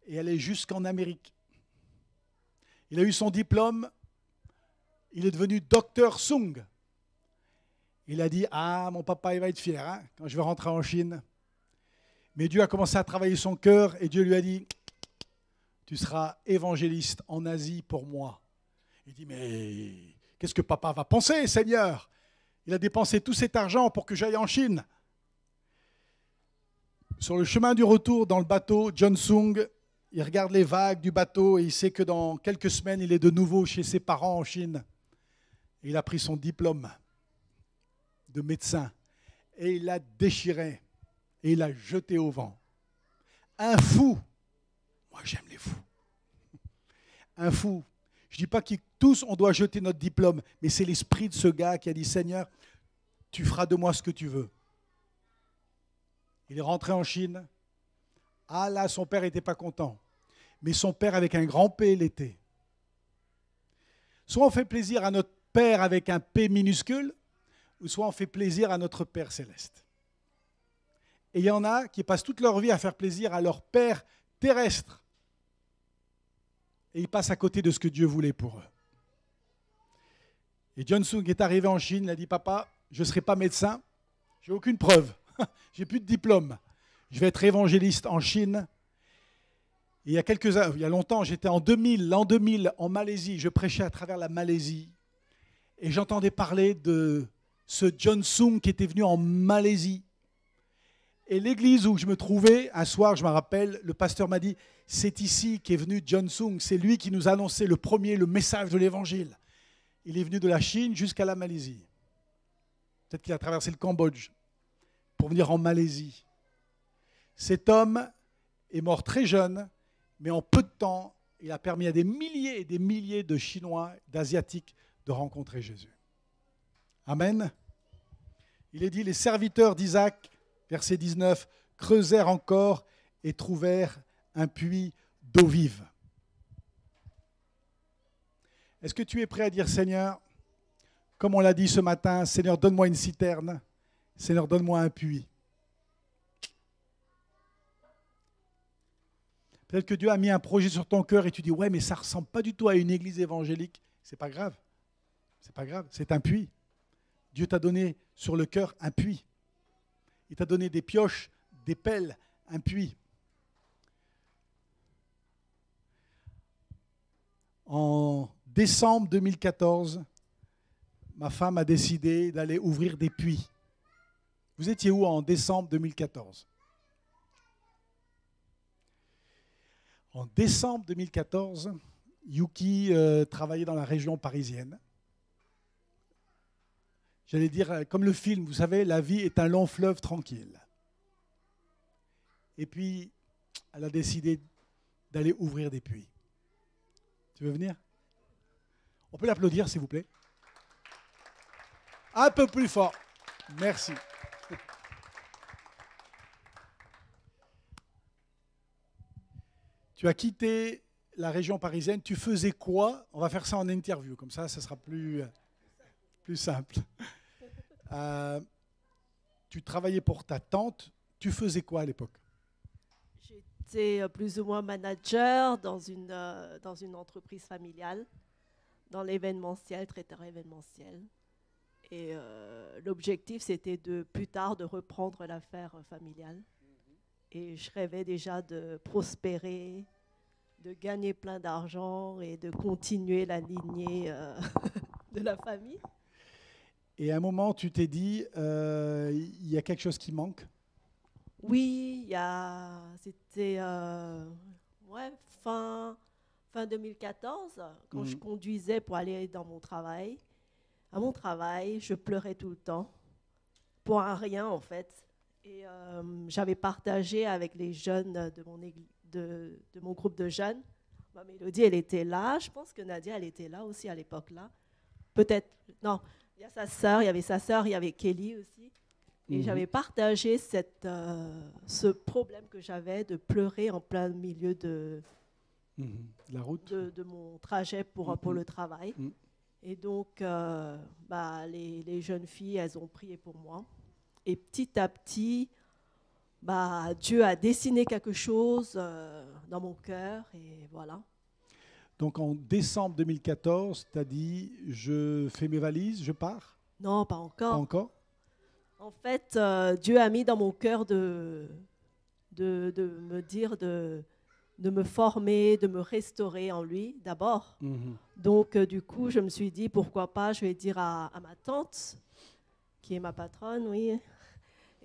et aller jusqu'en Amérique. Il a eu son diplôme Il est devenu Docteur Sung. Il a dit, ah, mon papa, il va être fier hein, quand je vais rentrer en Chine. Mais Dieu a commencé à travailler son cœur et Dieu lui a dit, tu seras évangéliste en Asie pour moi. Il dit, mais qu'est-ce que papa va penser, Seigneur? Il a dépensé tout cet argent pour que j'aille en Chine. Sur le chemin du retour dans le bateau, John Sung, il regarde les vagues du bateau et il sait que dans quelques semaines, il est de nouveau chez ses parents en Chine. Et il a pris son diplôme de médecin et il l'a déchiré et il l'a jeté au vent. Un fou, moi j'aime les fous, un fou. Je ne dis pas que tous on doit jeter notre diplôme, mais c'est l'esprit de ce gars qui a dit, Seigneur, tu feras de moi ce que tu veux. Il est rentré en Chine. Ah là, son père n'était pas content. Mais son père avec un grand P l'était. Soit on fait plaisir à notre père avec un P minuscule, ou soit on fait plaisir à notre Père céleste. Et il y en a qui passent toute leur vie à faire plaisir à leur père terrestre. Et ils passent à côté de ce que Dieu voulait pour eux. Et John Sung est arrivé en Chine, il a dit, papa, je ne serai pas médecin, je n'ai aucune preuve, je n'ai plus de diplôme. Je vais être évangéliste en Chine. Et il y a longtemps, j'étais l'an 2000 en Malaisie, je prêchais à travers la Malaisie. Et j'entendais parler de ce John Sung qui était venu en Malaisie. Et l'église où je me trouvais, un soir, je me rappelle, le pasteur m'a dit, c'est ici qu'est venu John Sung, c'est lui qui nous a annoncé le message de l'évangile. Il est venu de la Chine jusqu'à la Malaisie. Peut-être qu'il a traversé le Cambodge pour venir en Malaisie. Cet homme est mort très jeune, mais en peu de temps, il a permis à des milliers et des milliers de Chinois, d'Asiatiques, de rencontrer Jésus. Amen. Il est dit, les serviteurs d'Isaac, verset 19, creusèrent encore et trouvèrent un puits d'eau vive. Est-ce que tu es prêt à dire, Seigneur, comme on l'a dit ce matin, Seigneur, donne-moi une citerne, Seigneur, donne-moi un puits. Peut-être que Dieu a mis un projet sur ton cœur et tu dis, ouais, mais ça ne ressemble pas du tout à une église évangélique. C'est pas grave. C'est pas grave, c'est un puits. Dieu t'a donné sur le cœur un puits. Il t'a donné des pioches, des pelles, un puits. En décembre 2014, ma femme a décidé d'aller ouvrir des puits. Vous étiez où en décembre 2014 ? En décembre 2014, Yuki travaillait dans la région parisienne. J'allais dire, comme le film, vous savez, la vie est un long fleuve tranquille. Et puis, elle a décidé d'aller ouvrir des puits. Tu veux venir ? On peut l'applaudir, s'il vous plaît. Un peu plus fort. Merci. Tu as quitté la région parisienne. Tu faisais quoi ? On va faire ça en interview, comme ça sera plus simple. Tu travaillais pour ta tante. Tu faisais quoi à l'époque ? J'étais plus ou moins manager dans une entreprise familiale, dans l'événementiel, traiteur événementiel. Et l'objectif, c'était plus tard de reprendre l'affaire familiale. Et je rêvais déjà de prospérer, de gagner plein d'argent et de continuer la lignée de la famille. Et à un moment, tu t'es dit, il y a quelque chose qui manque ? Oui, c'était fin 2014, quand je conduisais pour aller dans mon travail. À mon travail, je pleurais tout le temps, pour un rien en fait. Et j'avais partagé avec les jeunes de mon groupe de jeunes. Ma Mélodie, elle était là. Je pense que Nadia, elle était là aussi à l'époque-là. Peut-être, non. Il y avait sa sœur, il y avait Kelly aussi. Et j'avais partagé ce problème que j'avais de pleurer en plein milieu de la route, de mon trajet pour le travail. Et donc, les jeunes filles, elles ont prié pour moi. Et petit à petit, Dieu a dessiné quelque chose dans mon cœur. Et voilà. Donc en décembre 2014, tu as dit, je fais mes valises, je pars? Non, pas Pas encore. encore? En fait, Dieu a mis dans mon cœur de me dire de me former, de me restaurer en lui d'abord. Mhm. Donc, du coup, je me suis dit, pourquoi pas, je vais dire à ma tante, qui est ma patronne, oui,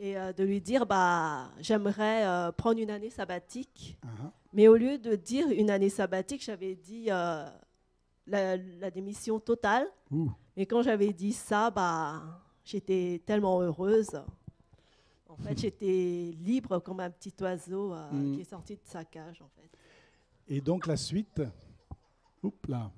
et de lui dire, bah, j'aimerais prendre une année sabbatique. Ah, Mais au lieu de dire une année sabbatique, j'avais dit la démission totale. ouh. Mais quand j'avais dit ça, bah, j'étais tellement heureuse. En fait, j'étais libre comme un petit oiseau qui est sorti de sa cage, en fait. Et donc la suite, oups là.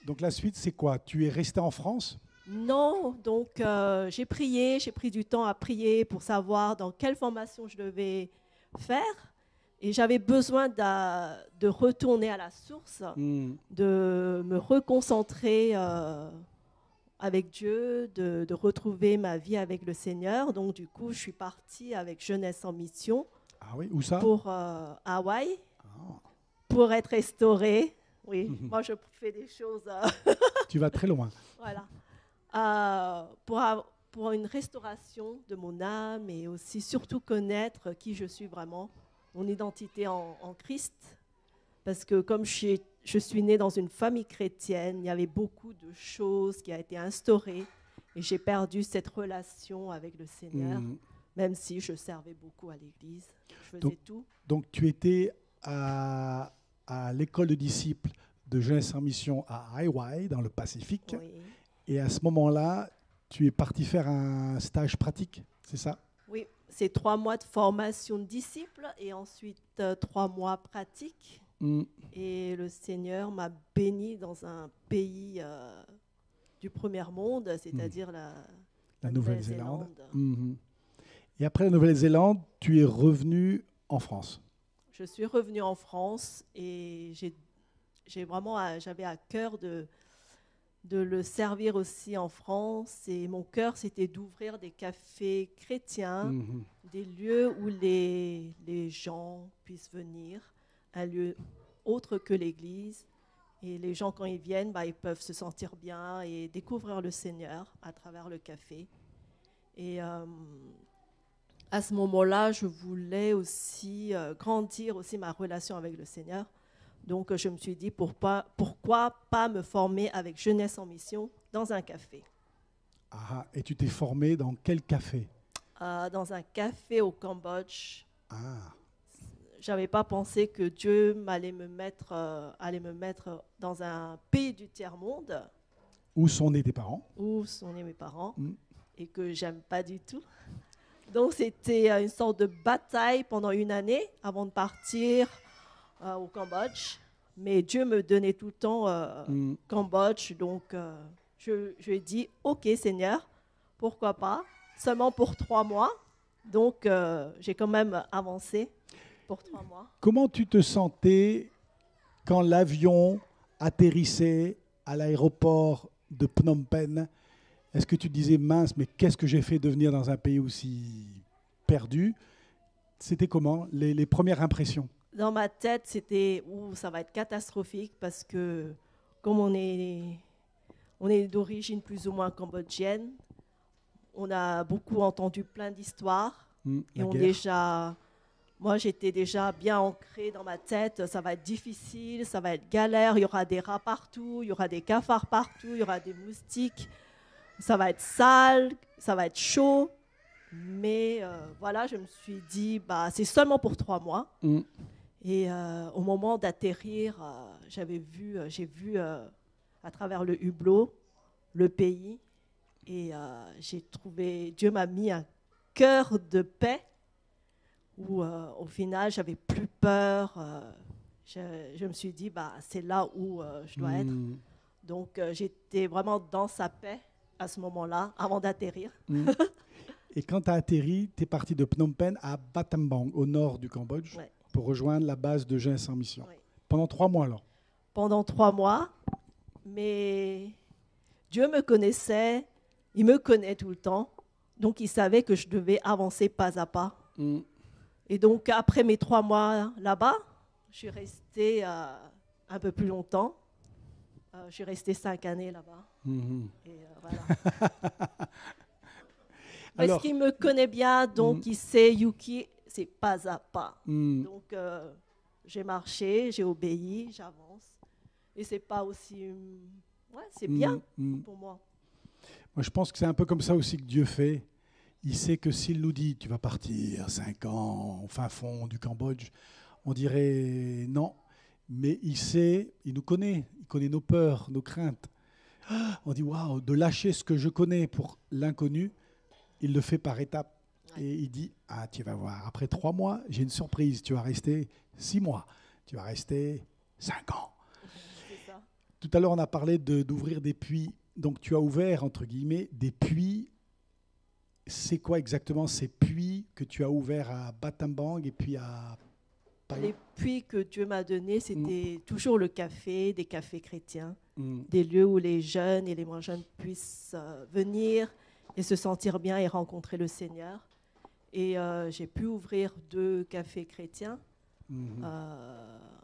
Donc la suite, c'est quoi? Tu es resté en France? Non, donc j'ai prié, j'ai pris du temps à prier pour savoir dans quelle formation je devais faire. Et j'avais besoin de retourner à la source, Mm. de me reconcentrer avec Dieu, de retrouver ma vie avec le Seigneur. Donc du coup, je suis partie avec Jeunesse en mission Ah oui, où ça? pour Hawaï, Ah. pour être restaurée. Oui, moi je fais des choses, Tu vas très loin. voilà, pour une restauration de mon âme et aussi surtout connaître qui je suis vraiment, mon identité en Christ. Parce que comme je suis née dans une famille chrétienne, il y avait beaucoup de choses qui ont été instaurées et j'ai perdu cette relation avec le Seigneur, Mm. même si je servais beaucoup à l'église. Je faisais tout. Donc tu étais à l'école de disciples de Jeunesse en mission à Hawaï, dans le Pacifique. Oui. Et à ce moment-là, tu es parti faire un stage pratique, c'est ça? Oui, c'est 3 mois de formation de disciples et ensuite 3 mois pratiques. Mm. Et le Seigneur m'a béni dans un pays du premier monde, c'est-à-dire La Nouvelle-Zélande. Mhm. Et après la Nouvelle-Zélande, tu es revenu en France. Je suis revenue en France et j'avais à cœur de le servir aussi en France. Et mon cœur, c'était d'ouvrir des cafés chrétiens, Mhm. des lieux où les gens puissent venir, un lieu autre que l'église. Et les gens, quand ils viennent, bah, ils peuvent se sentir bien et découvrir le Seigneur à travers le café. Et à ce moment-là, je voulais aussi grandir aussi ma relation avec le Seigneur. Donc, je me suis dit, pourquoi pas me former avec Jeunesse en mission dans un café. Ah, et tu t'es formé dans quel café? Dans un café au Cambodge. Ah, Je n'avais pas pensé que Dieu allait me mettre dans un pays du tiers-monde où sont nés tes parents? où sont nés mes parents Mm. et que j'aime pas du tout. Donc, c'était une sorte de bataille pendant une année avant de partir au Cambodge. Mais Dieu me donnait tout le temps Mm. Cambodge. Donc, je lui ai dit, OK Seigneur, pourquoi pas, seulement pour 3 mois. Donc, j'ai quand même avancé pour 3 mois. Comment tu te sentais quand l'avion atterrissait à l'aéroport de Phnom Penh? Est-ce que tu te disais, mince, mais qu'est-ce que j'ai fait de venir dans un pays aussi perdu? C'était comment, les premières impressions? Dans ma tête, c'était, ça va être catastrophique parce que comme on est d'origine plus ou moins cambodgienne, on a beaucoup entendu plein d'histoires. Et La guerre. moi, j'étais déjà bien ancrée dans ma tête. Ça va être difficile, ça va être galère. Il y aura des rats partout, il y aura des cafards partout, il y aura des moustiques. Ça va être sale, ça va être chaud. Mais voilà, je me suis dit, bah, c'est seulement pour 3 mois. Mm. Et au moment d'atterrir, j'ai vu à travers le hublot le pays. Et Dieu m'a mis un cœur de paix où au final, j'avais plus peur. Je me suis dit, bah, c'est là où je dois être. Mm. Donc, j'étais vraiment dans sa paix à ce moment-là, avant d'atterrir. Mm. Et quand tu as atterri, tu es parti de Phnom Penh à Battambang, au nord du Cambodge, Ouais. pour rejoindre la base de Jeunesse en mission. Ouais. Pendant 3 mois, alors. Pendant 3 mois, mais Dieu me connaissait, il me connaît tout le temps, donc il savait que je devais avancer pas à pas. Mm. Et donc, après mes 3 mois là-bas, je suis restée un peu plus longtemps. Je suis restée 5 années là-bas. Et voilà. Mais Alors, ce qui me connaît bien, donc il sait Yuki, c'est pas à pas. Donc j'ai marché, j'ai obéi, j'avance. Et c'est pas aussi... ouais, c'est bien pour moi. moi, je pense que c'est un peu comme ça aussi que Dieu fait. Il sait que s'il nous dit, tu vas partir 5 ans au fin fond du Cambodge, on dirait non. Mais il sait, il nous connaît, il connaît nos peurs, nos craintes. On dit, waouh, de lâcher ce que je connais pour l'inconnu, il le fait par étapes. Ouais. Et il dit, ah, tu vas voir, après 3 mois, j'ai une surprise, tu vas rester 6 mois, tu vas rester 5 ans. C'est ça. Tout à l'heure, on a parlé d'ouvrir des puits. Donc, tu as ouvert, entre guillemets, des puits. C'est quoi exactement ces puits que tu as ouverts à Battambang et puis à... Les puits que Dieu m'a donnés, c'était toujours le café, des cafés chrétiens, Mm. des lieux où les jeunes et les moins jeunes puissent venir et se sentir bien et rencontrer le Seigneur. Et j'ai pu ouvrir 2 cafés chrétiens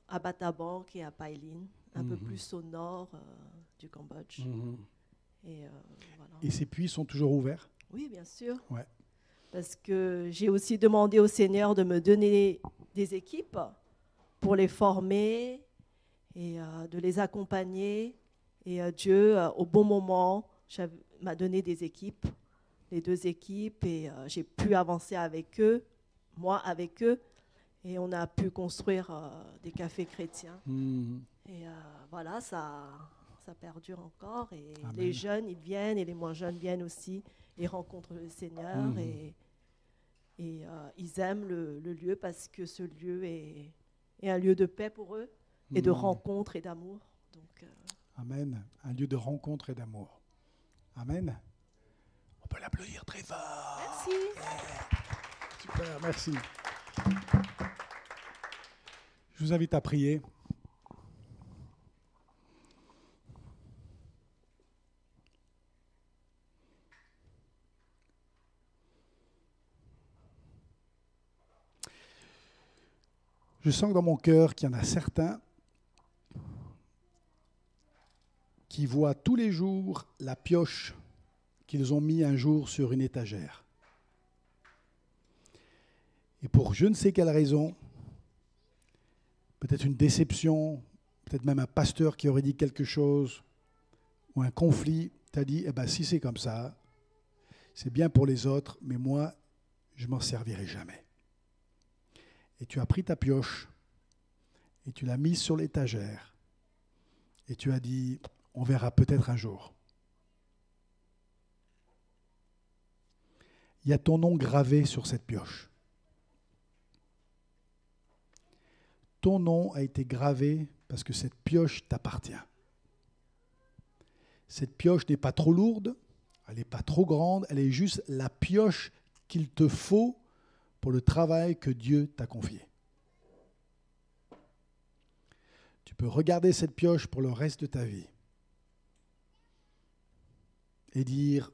à Battambang et à Pailin, un peu plus au nord du Cambodge. Et, voilà. Et ces puits sont toujours ouverts? Oui, bien sûr. Ouais. Parce que j'ai aussi demandé au Seigneur de me donner des équipes pour les former et de les accompagner. Et Dieu, au bon moment, m'a donné des équipes, les 2 équipes, et j'ai pu avancer avec eux, moi avec eux, et on a pu construire des cafés chrétiens. Et voilà, ça perdure encore. Et Amen. les jeunes, ils viennent, et les moins jeunes viennent aussi, et rencontrent le Seigneur, et ils aiment le lieu parce que ce lieu est un lieu de paix pour eux, et de rencontre et d'amour. Donc, Amen. Un lieu de rencontre et d'amour. Amen. On peut l'applaudir très fort. merci. Super, merci. Je vous invite à prier. Je sens que dans mon cœur qu'il y en a certains qui voient tous les jours la pioche qu'ils ont mis un jour sur une étagère. Et pour je ne sais quelle raison, peut-être une déception, peut-être même un pasteur qui aurait dit quelque chose, ou un conflit, t'a dit, eh ben, si c'est comme ça, c'est bien pour les autres, mais moi, je m'en servirai jamais. Et tu as pris ta pioche, et tu l'as mise sur l'étagère, et tu as dit, on verra peut-être un jour. Il y a ton nom gravé sur cette pioche. Ton nom a été gravé parce que cette pioche t'appartient. Cette pioche n'est pas trop lourde, elle n'est pas trop grande, elle est juste la pioche qu'il te faut pour le travail que Dieu t'a confié. Tu peux regarder cette pioche pour le reste de ta vie et dire,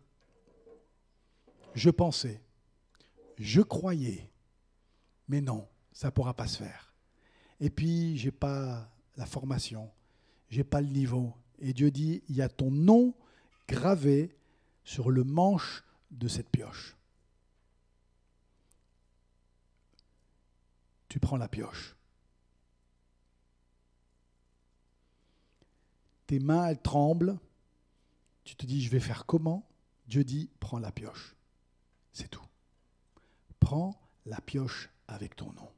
je pensais, je croyais, mais non, ça ne pourra pas se faire. Et puis, je n'ai pas la formation, je n'ai pas le niveau. Et Dieu dit, il y a ton nom gravé sur le manche de cette pioche. Tu prends la pioche. Tes mains, elles tremblent. Tu te dis, je vais faire comment? Dieu dit, prends la pioche. C'est tout. Prends la pioche avec ton nom.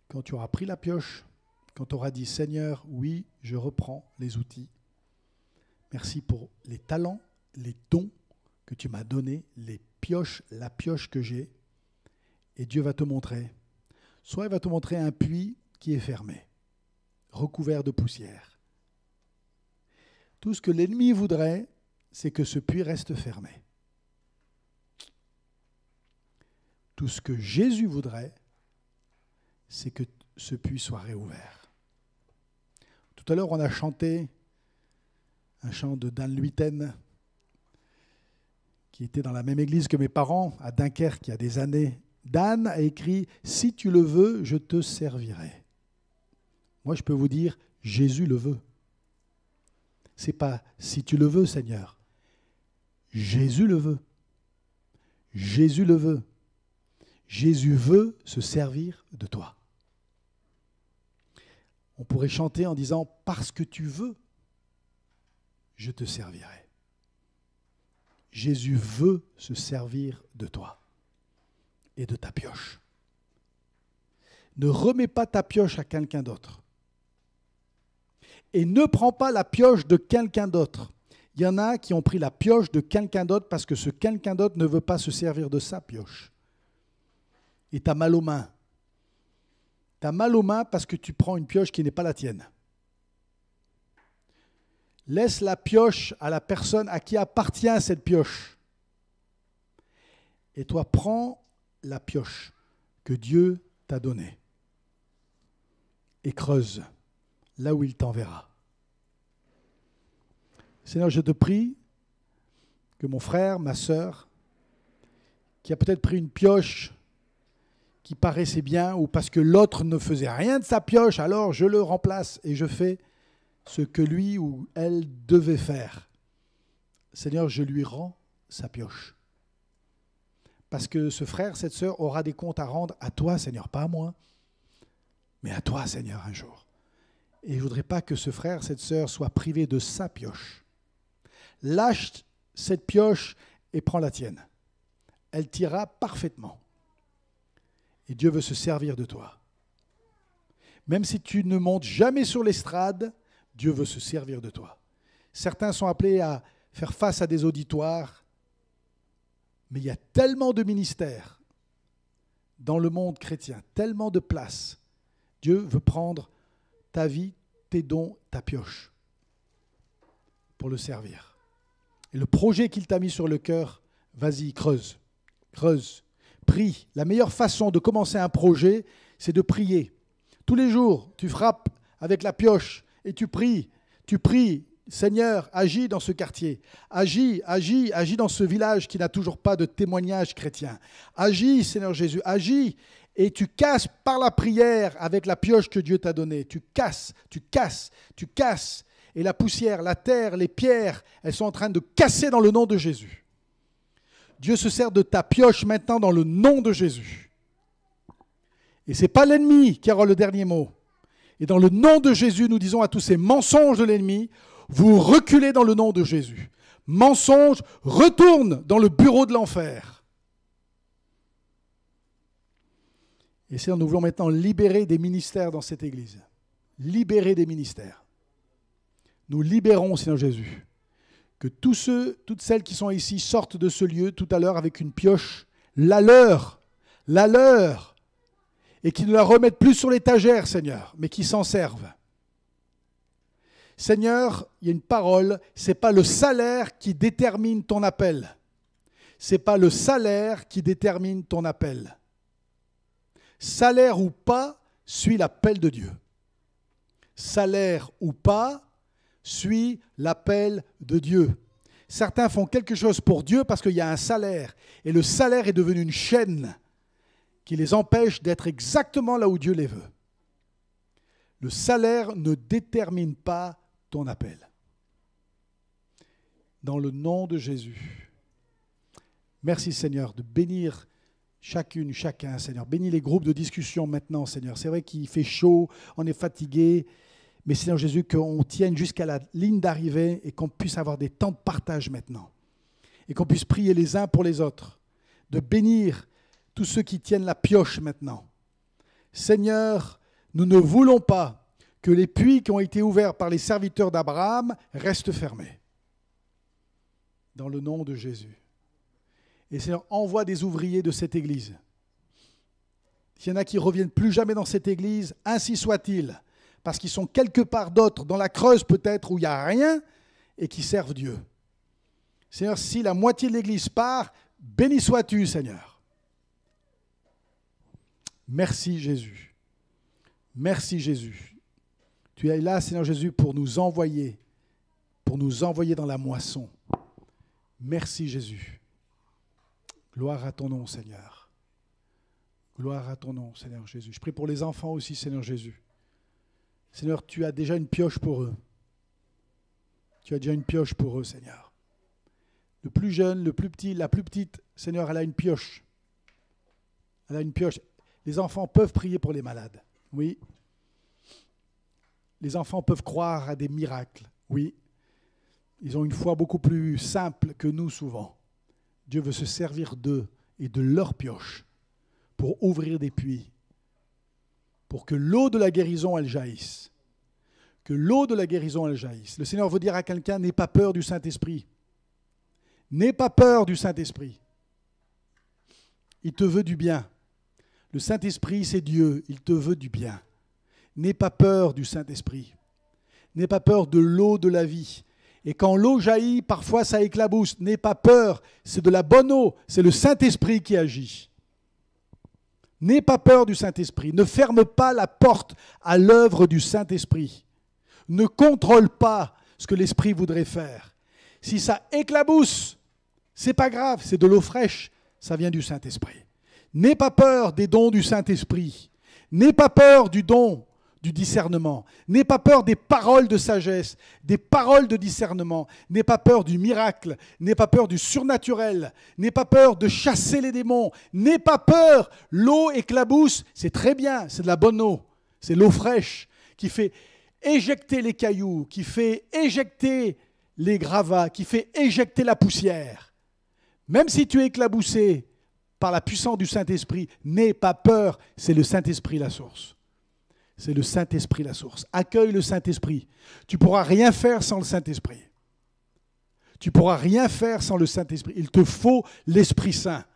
Quand tu auras pris la pioche, quand tu auras dit, Seigneur, oui, je reprends les outils. Merci pour les talents, les dons que tu m'as donnés, les pioches, la pioche que j'ai. Et Dieu va te montrer. Soit il va te montrer un puits qui est fermé, recouvert de poussière. Tout ce que l'ennemi voudrait, c'est que ce puits reste fermé. Tout ce que Jésus voudrait, c'est que ce puits soit réouvert. Tout à l'heure, on a chanté un chant de Dan Luyten, qui était dans la même église que mes parents, à Dunkerque, il y a des années Dan a écrit « Si tu le veux, je te servirai ». Moi, je peux vous dire « Jésus le veut ». Ce n'est pas « Si tu le veux, Seigneur ». Jésus le veut. Jésus le veut. Jésus veut se servir de toi. On pourrait chanter en disant « Parce que tu veux, je te servirai ». Jésus veut se servir de toi et de ta pioche. Ne remets pas ta pioche à quelqu'un d'autre. Et ne prends pas la pioche de quelqu'un d'autre. Il y en a qui ont pris la pioche de quelqu'un d'autre parce que ce quelqu'un d'autre ne veut pas se servir de sa pioche. Et tu as mal aux mains. Tu as mal aux mains parce que tu prends une pioche qui n'est pas la tienne. Laisse la pioche à la personne à qui appartient cette pioche. Et toi, prends la pioche que Dieu t'a donnée et creuse là où il t'enverra. Seigneur, je te prie que mon frère, ma sœur, qui a peut-être pris une pioche qui paraissait bien, ou parce que l'autre ne faisait rien de sa pioche, alors je le remplace et je fais ce que lui ou elle devait faire. Seigneur, je lui rends sa pioche. Parce que ce frère, cette sœur aura des comptes à rendre à toi, Seigneur, pas à moi, mais à toi, Seigneur, un jour. Et je ne voudrais pas que ce frère, cette sœur soit privé de sa pioche. Lâche cette pioche et prends la tienne. Elle t'ira parfaitement. Et Dieu veut se servir de toi. Même si tu ne montes jamais sur l'estrade, Dieu veut se servir de toi. Certains sont appelés à faire face à des auditoires, mais il y a tellement de ministères dans le monde chrétien, tellement de places. Dieu veut prendre ta vie, tes dons, ta pioche pour le servir. Et le projet qu'il t'a mis sur le cœur, vas-y, creuse, creuse, prie. La meilleure façon de commencer un projet, c'est de prier. Tous les jours, tu frappes avec la pioche et tu pries, Seigneur, agis dans ce quartier, agis dans ce village qui n'a toujours pas de témoignage chrétien. Agis, Seigneur Jésus, agis. Et tu casses par la prière avec la pioche que Dieu t'a donnée. Tu casses. Et la poussière, la terre, les pierres, elles sont en train de casser dans le nom de Jésus. Dieu se sert de ta pioche maintenant dans le nom de Jésus. Et ce n'est pas l'ennemi qui aura le dernier mot. Et dans le nom de Jésus, nous disons à tous ces mensonges de l'ennemi, vous reculez dans le nom de Jésus. Mensonge, retourne dans le bureau de l'enfer. Et Seigneur, nous voulons maintenant libérer des ministères dans cette Église. Libérer des ministères. Nous libérons, Seigneur Jésus, que toutes celles qui sont ici sortent de ce lieu tout à l'heure avec une pioche, la leur, et qui ne la remettent plus sur l'étagère, Seigneur, mais qui s'en servent. Seigneur, il y a une parole, ce n'est pas le salaire qui détermine ton appel. Ce n'est pas le salaire qui détermine ton appel. Salaire ou pas, suis l'appel de Dieu. Salaire ou pas, suis l'appel de Dieu. Certains font quelque chose pour Dieu parce qu'il y a un salaire. Et le salaire est devenu une chaîne qui les empêche d'être exactement là où Dieu les veut. Le salaire ne détermine pas ton appel. Dans le nom de Jésus. Merci Seigneur de bénir chacune, chacun, Seigneur. Bénis les groupes de discussion maintenant, Seigneur. C'est vrai qu'il fait chaud, on est fatigué, mais Seigneur Jésus, qu'on tienne jusqu'à la ligne d'arrivée et qu'on puisse avoir des temps de partage maintenant. Et qu'on puisse prier les uns pour les autres. De bénir tous ceux qui tiennent la pioche maintenant. Seigneur, nous ne voulons pas que les puits qui ont été ouverts par les serviteurs d'Abraham restent fermés. Dans le nom de Jésus. Et Seigneur, envoie des ouvriers de cette église. S'il y en a qui ne reviennent plus jamais dans cette église, ainsi soit-il, parce qu'ils sont quelque part d'autre, dans la Creuse peut-être, où il n'y a rien, et qui servent Dieu. Seigneur, si la moitié de l'église part, béni sois-tu, Seigneur. Merci Jésus. Merci Jésus. Tu es là, Seigneur Jésus, pour nous envoyer dans la moisson. Merci Jésus. Gloire à ton nom, Seigneur. Gloire à ton nom, Seigneur Jésus. Je prie pour les enfants aussi, Seigneur Jésus. Seigneur, tu as déjà une pioche pour eux. Tu as déjà une pioche pour eux, Seigneur. Le plus jeune, le plus petit, la plus petite, Seigneur, elle a une pioche. Elle a une pioche. Les enfants peuvent prier pour les malades. Oui. Les enfants peuvent croire à des miracles. Oui. Ils ont une foi beaucoup plus simple que nous souvent. Dieu veut se servir d'eux et de leur pioche pour ouvrir des puits, pour que l'eau de la guérison, elle jaillisse. Que l'eau de la guérison, elle jaillisse. Le Seigneur veut dire à quelqu'un, n'aie pas peur du Saint-Esprit. N'aie pas peur du Saint-Esprit. Il te veut du bien. Le Saint-Esprit, c'est Dieu. Il te veut du bien. N'aie pas peur du Saint-Esprit. N'aie pas peur de l'eau de la vie. Et quand l'eau jaillit, parfois ça éclabousse. N'aie pas peur, c'est de la bonne eau. C'est le Saint-Esprit qui agit. N'aie pas peur du Saint-Esprit. Ne ferme pas la porte à l'œuvre du Saint-Esprit. Ne contrôle pas ce que l'Esprit voudrait faire. Si ça éclabousse, c'est pas grave, c'est de l'eau fraîche, ça vient du Saint-Esprit. N'aie pas peur des dons du Saint-Esprit. N'aie pas peur du don du discernement. N'aie pas peur des paroles de sagesse, des paroles de discernement. N'aie pas peur du miracle. N'aie pas peur du surnaturel. N'aie pas peur de chasser les démons. N'aie pas peur. L'eau éclabousse, c'est très bien, c'est de la bonne eau. C'est l'eau fraîche qui fait éjecter les cailloux, qui fait éjecter les gravats, qui fait éjecter la poussière. Même si tu es éclaboussé par la puissance du Saint-Esprit, n'aie pas peur, c'est le Saint-Esprit la source. C'est le Saint-Esprit la source. Accueille le Saint-Esprit. Tu ne pourras rien faire sans le Saint-Esprit. Tu ne pourras rien faire sans le Saint-Esprit. Il te faut l'Esprit Saint.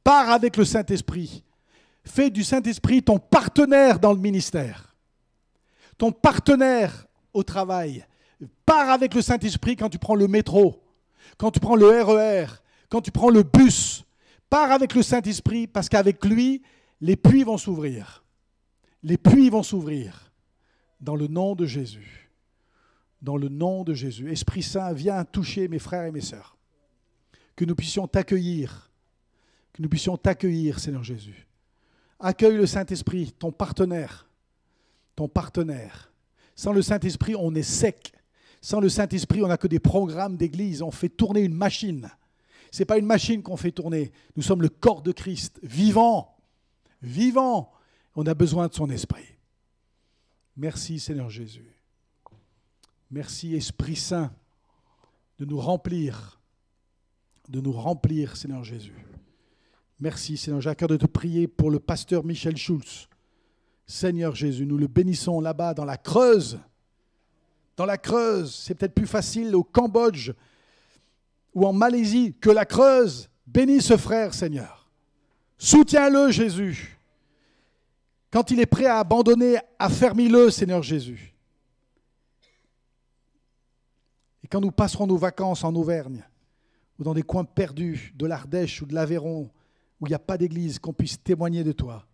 Pars avec le Saint-Esprit. Fais du Saint-Esprit ton partenaire dans le ministère. Ton partenaire au travail. Pars avec le Saint-Esprit quand tu prends le métro, quand tu prends le RER, quand tu prends le bus. Pars avec le Saint-Esprit parce qu'avec lui, les puits vont s'ouvrir. Les puits vont s'ouvrir dans le nom de Jésus. Dans le nom de Jésus. Esprit Saint, viens toucher mes frères et mes sœurs. Que nous puissions t'accueillir. Que nous puissions t'accueillir, Seigneur Jésus. Accueille le Saint-Esprit, ton partenaire. Ton partenaire. Sans le Saint-Esprit, on est sec. Sans le Saint-Esprit, on n'a que des programmes d'église. On fait tourner une machine. Ce n'est pas une machine qu'on fait tourner. Nous sommes le corps de Christ, vivant. Vivant. On a besoin de son esprit. Merci Seigneur Jésus. Merci Esprit Saint de nous remplir. De nous remplir Seigneur Jésus. Merci Seigneur. J'ai à cœur de te prier pour le pasteur Michel Schulz. Seigneur Jésus, nous le bénissons là-bas dans la Creuse. Dans la Creuse, c'est peut-être plus facile au Cambodge ou en Malaisie que la Creuse. Bénis ce frère Seigneur. Soutiens-le Jésus. Quand il est prêt à abandonner, affermis-le, Seigneur Jésus. Et quand nous passerons nos vacances en Auvergne, ou dans des coins perdus de l'Ardèche ou de l'Aveyron, où il n'y a pas d'église, qu'on puisse témoigner de toi,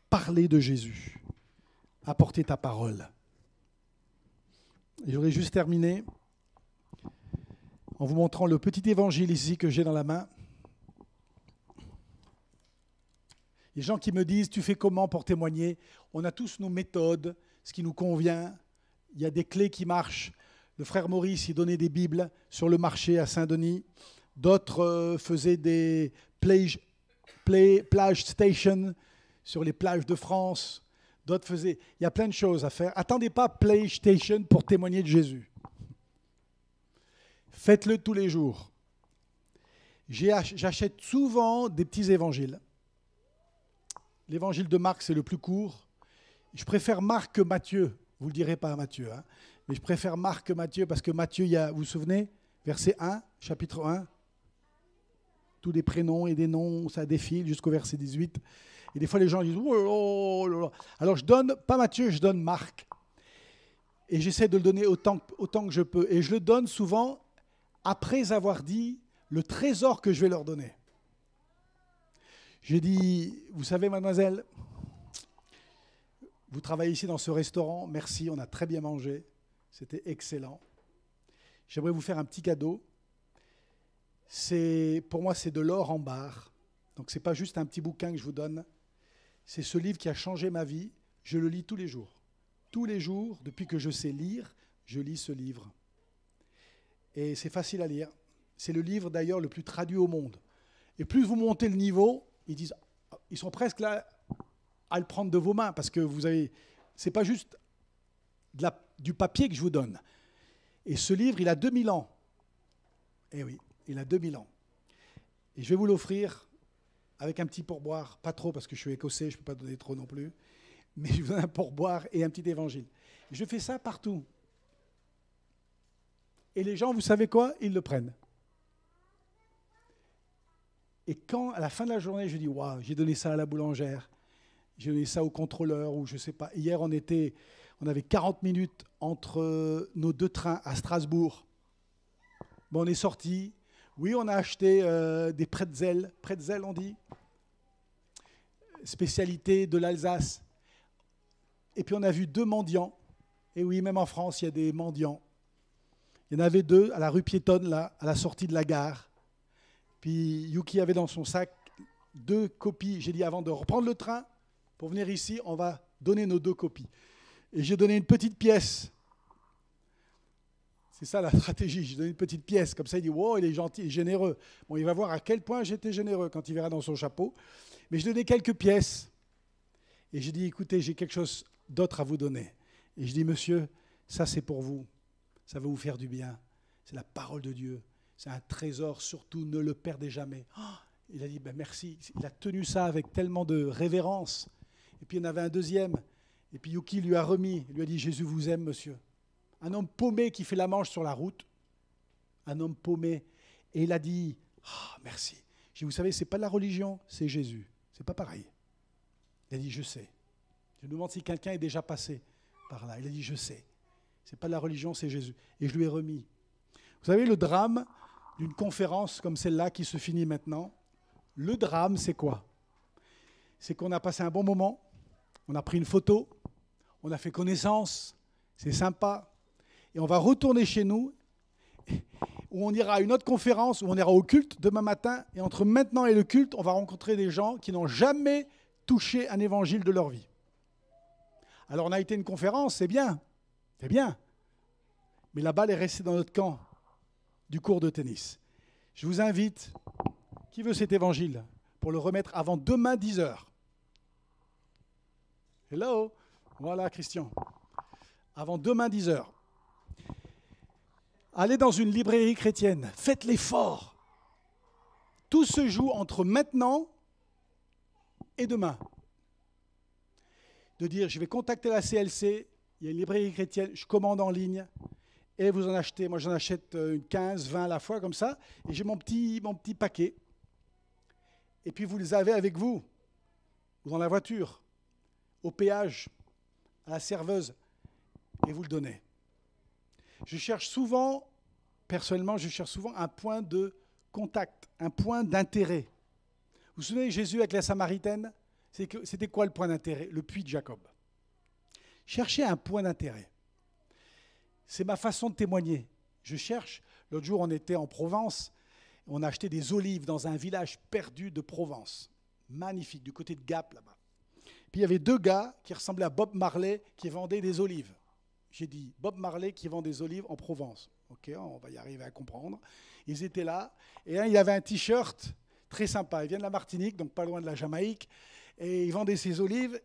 parler de Jésus, apporter ta parole. Et je voudrais juste terminer en vous montrant le petit évangile ici que j'ai dans la main. Les gens qui me disent, tu fais comment pour témoigner? On a tous nos méthodes, ce qui nous convient. Il y a des clés qui marchent. Le frère Maurice, il donnait des Bibles sur le marché à Saint-Denis. D'autres faisaient des plage stations sur les plages de France. D'autres faisaient... Il y a plein de choses à faire. Attendez pas plage station pour témoigner de Jésus. Faites-le tous les jours. J'achète souvent des petits évangiles. L'évangile de Marc, c'est le plus court. Je préfère Marc que Matthieu. Vous ne le direz pas à Matthieu. Hein. Mais je préfère Marc que Matthieu parce que Matthieu, il y a, vous vous souvenez, verset 1, chapitre 1. Tous les prénoms et des noms, ça défile jusqu'au verset 18. Et des fois, les gens disent oh là là. Alors, je donne, pas Matthieu, je donne Marc. Et j'essaie de le donner autant que je peux. Et je le donne souvent après avoir dit le trésor que je vais leur donner. J'ai dit, vous savez, mademoiselle, vous travaillez ici dans ce restaurant, merci, on a très bien mangé, c'était excellent. J'aimerais vous faire un petit cadeau. Pour moi, c'est de l'or en barre. Donc, ce n'est pas juste un petit bouquin que je vous donne. C'est ce livre qui a changé ma vie. Je le lis tous les jours. Tous les jours, depuis que je sais lire, je lis ce livre. Et c'est facile à lire. C'est le livre d'ailleurs le plus traduit au monde. Et plus vous montez le niveau, ils sont presque là à le prendre de vos mains, parce que c'est pas juste du papier que je vous donne. Et ce livre, il a 2000 ans. Eh oui, il a 2000 ans. Et je vais vous l'offrir avec un petit pourboire, pas trop parce que je suis écossais, je ne peux pas donner trop non plus, mais je vous donne un pourboire et un petit évangile. Je fais ça partout. Et les gens, vous savez quoi? Ils le prennent. Et quand, à la fin de la journée, je dis, waouh, j'ai donné ça à la boulangère, j'ai donné ça au contrôleur, ou je ne sais pas. Hier, on avait 40 minutes entre nos deux trains à Strasbourg. Bon, on est sortis. Oui, on a acheté des pretzels. Pretzels, on dit. Spécialité de l'Alsace. Et puis, on a vu 2 mendiants. Et oui, même en France, il y a des mendiants. Il y en avait 2 à la rue piétonne, là, à la sortie de la gare. Puis, Yuki avait dans son sac 2 copies. J'ai dit, avant de reprendre le train, pour venir ici, on va donner nos 2 copies. Et j'ai donné une petite pièce. C'est ça la stratégie. J'ai donné une petite pièce. Comme ça, il dit, wow, il est gentil et généreux. Bon, il va voir à quel point j'étais généreux quand il verra dans son chapeau. Mais j'ai donné quelques pièces. Et j'ai dit, écoutez, j'ai quelque chose d'autre à vous donner. Et je dis, monsieur, ça c'est pour vous. Ça va vous faire du bien. C'est la parole de Dieu. C'est un trésor, surtout ne le perdez jamais. Oh, il a dit, ben merci. Il a tenu ça avec tellement de révérence. Et puis il y en avait un deuxième. Et puis Yuki lui a remis. Il lui a dit, Jésus vous aime, monsieur. Un homme paumé qui fait la manche sur la route. Un homme paumé. Et il a dit, oh, merci. J'ai dit, vous savez, ce n'est pas la religion, c'est Jésus. Ce n'est pas pareil. Il a dit, je sais. Je me demande si quelqu'un est déjà passé par là. Il a dit, je sais. Ce n'est pas la religion, c'est Jésus. Et je lui ai remis. Vous savez, le drame d'une conférence comme celle-là qui se finit maintenant, le drame, c'est quoi? C'est qu'on a passé un bon moment, on a pris une photo, on a fait connaissance, c'est sympa, et on va retourner chez nous, où on ira à une autre conférence, où on ira au culte demain matin, et entre maintenant et le culte, on va rencontrer des gens qui n'ont jamais touché un évangile de leur vie. Alors on a été à une conférence, c'est bien, mais la balle est restée dans notre camp du cours de tennis. Je vous invite, qui veut cet évangile, pour le remettre avant demain 10h. Hello, voilà Christian. Avant demain 10h. Allez dans une librairie chrétienne, faites l'effort. Tout se joue entre maintenant et demain. De dire, je vais contacter la CLC, il y a une librairie chrétienne, je commande en ligne, et vous en achetez. Moi, j'en achète 15, 20 à la fois, comme ça, et j'ai mon petit paquet. Et puis, vous les avez avec vous, ou dans la voiture, au péage, à la serveuse, et vous le donnez. Personnellement, je cherche souvent un point de contact, un point d'intérêt. Vous vous souvenez, Jésus avec la Samaritaine, c'était quoi le point d'intérêt? Le puits de Jacob. Cherchez un point d'intérêt. C'est ma façon de témoigner. Je cherche. L'autre jour, on était en Provence. On a acheté des olives dans un village perdu de Provence. Magnifique, du côté de Gap, là-bas. Puis il y avait 2 gars qui ressemblaient à Bob Marley qui vendaient des olives. J'ai dit, Bob Marley qui vend des olives en Provence. Ok, on va y arriver à comprendre. Ils étaient là. Et il avait un t-shirt très sympa. Il vient de la Martinique, donc pas loin de la Jamaïque. Et il vendait ses olives.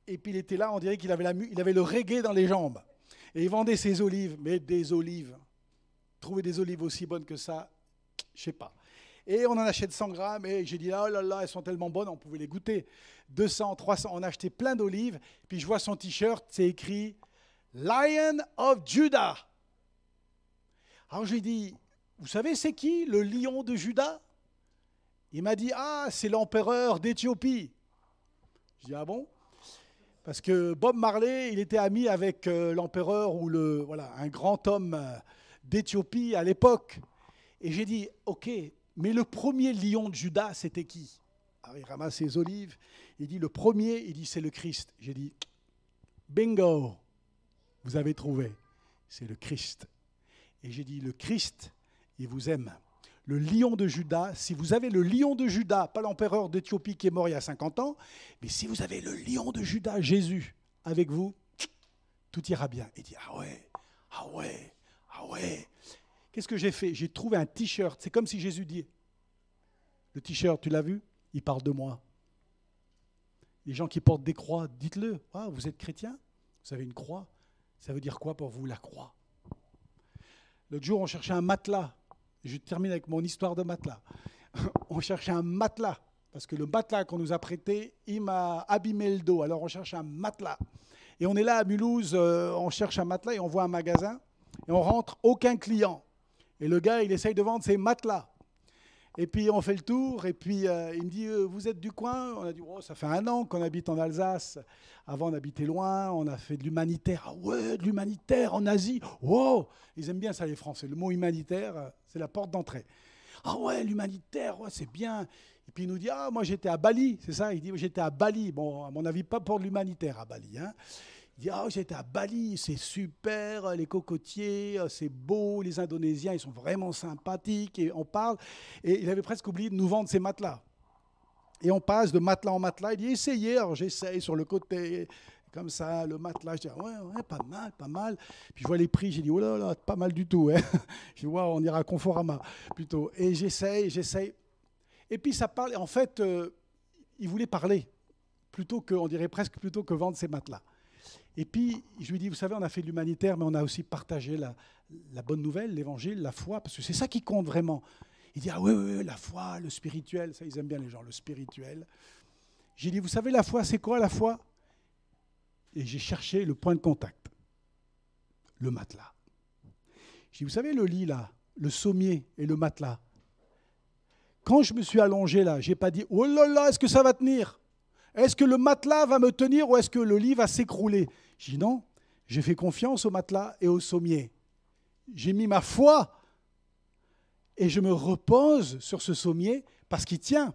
Et puis il était là, on dirait qu'il avait le reggae dans les jambes. Et il vendait ses olives, mais des olives. Trouver des olives aussi bonnes que ça, je ne sais pas. Et on en achète 100 grammes, et j'ai dit, oh là là, elles sont tellement bonnes, on pouvait les goûter. 200, 300, on a acheté plein d'olives, puis je vois son t-shirt, c'est écrit « Lion of Judah ». Alors je lui ai dit, vous savez c'est qui le lion de Juda? Il m'a dit, ah, c'est l'empereur d'Éthiopie. Je dis, ah bon? Parce que Bob Marley, il était ami avec l'empereur ou un grand homme d'Éthiopie à l'époque. Et j'ai dit, ok, mais le premier lion de Juda, c'était qui? Alors il ramasse ses olives, il dit, le premier, il dit, c'est le Christ. J'ai dit, bingo, vous avez trouvé, c'est le Christ. Et j'ai dit, le Christ, il vous aime. le lion de Juda, si vous avez le lion de Juda, pas l'empereur d'Éthiopie qui est mort il y a 50 ans, mais si vous avez le lion de Juda, Jésus, avec vous, tout ira bien. Il dit, ah ouais, ah ouais, ah ouais. Qu'est-ce que j'ai fait? J'ai trouvé un t-shirt. C'est comme si Jésus dit, le t-shirt, tu l'as vu? Il parle de moi. Les gens qui portent des croix, dites-le. Ah, vous êtes chrétien? Vous avez une croix? Ça veut dire quoi pour vous, la croix? L'autre jour, on cherchait un matelas. Je termine avec mon histoire de matelas. On cherchait un matelas, parce que le matelas qu'on nous a prêté, il m'a abîmé le dos. Alors on cherche un matelas. Et on est là à Mulhouse, on cherche un matelas et on voit un magasin. Et on rentre, aucun client. Et le gars, il essaye de vendre ses matelas. Et puis on fait le tour, et puis il me dit, vous êtes du coin? On a dit, oh, ça fait 1 an qu'on habite en Alsace. Avant, on habitait loin, on a fait de l'humanitaire. Ah ouais, de l'humanitaire en Asie. Wow, ils aiment bien ça, les Français. Le mot humanitaire, c'est la porte d'entrée. Ah ouais, l'humanitaire, ouais, c'est bien. Et puis il nous dit, ah, moi j'étais à Bali, c'est ça? Il dit, j'étais à Bali. Bon, à mon avis, pas pour l'humanitaire à Bali, hein. Il dit, ah, j'étais à Bali, c'est super, les cocotiers, c'est beau, les Indonésiens, ils sont vraiment sympathiques, et on parle. Et il avait presque oublié de nous vendre ses matelas. Et on passe de matelas en matelas, il dit, essayez, alors j'essaye sur le côté, comme ça, le matelas, je dis, ouais, pas mal, pas mal. Puis je vois les prix, j'ai dit, oh là là, pas mal du tout. Hein. Je dis, wow, on ira à Conforama, plutôt. Et j'essaye. Et puis ça parle, en fait, il voulait parler, plutôt que, on dirait presque plutôt que vendre ses matelas. Et puis, je lui dis, vous savez, on a fait de l'humanitaire, mais on a aussi partagé la bonne nouvelle, l'évangile, la foi, parce que c'est ça qui compte vraiment. Il dit, ah oui, la foi, le spirituel, ça, ils aiment bien les gens, le spirituel. J'ai dit, vous savez, la foi, c'est quoi la foi? Et j'ai cherché le point de contact, le matelas. J'ai dit, vous savez, le lit, là, le sommier et le matelas, quand je me suis allongé, là, je n'ai pas dit, oh là là, est-ce que ça va tenir? Est-ce que le matelas va me tenir ou est-ce que le lit va s'écrouler? J'ai dit non, j'ai fait confiance au matelas et au sommier. J'ai mis ma foi et je me repose sur ce sommier parce qu'il tient.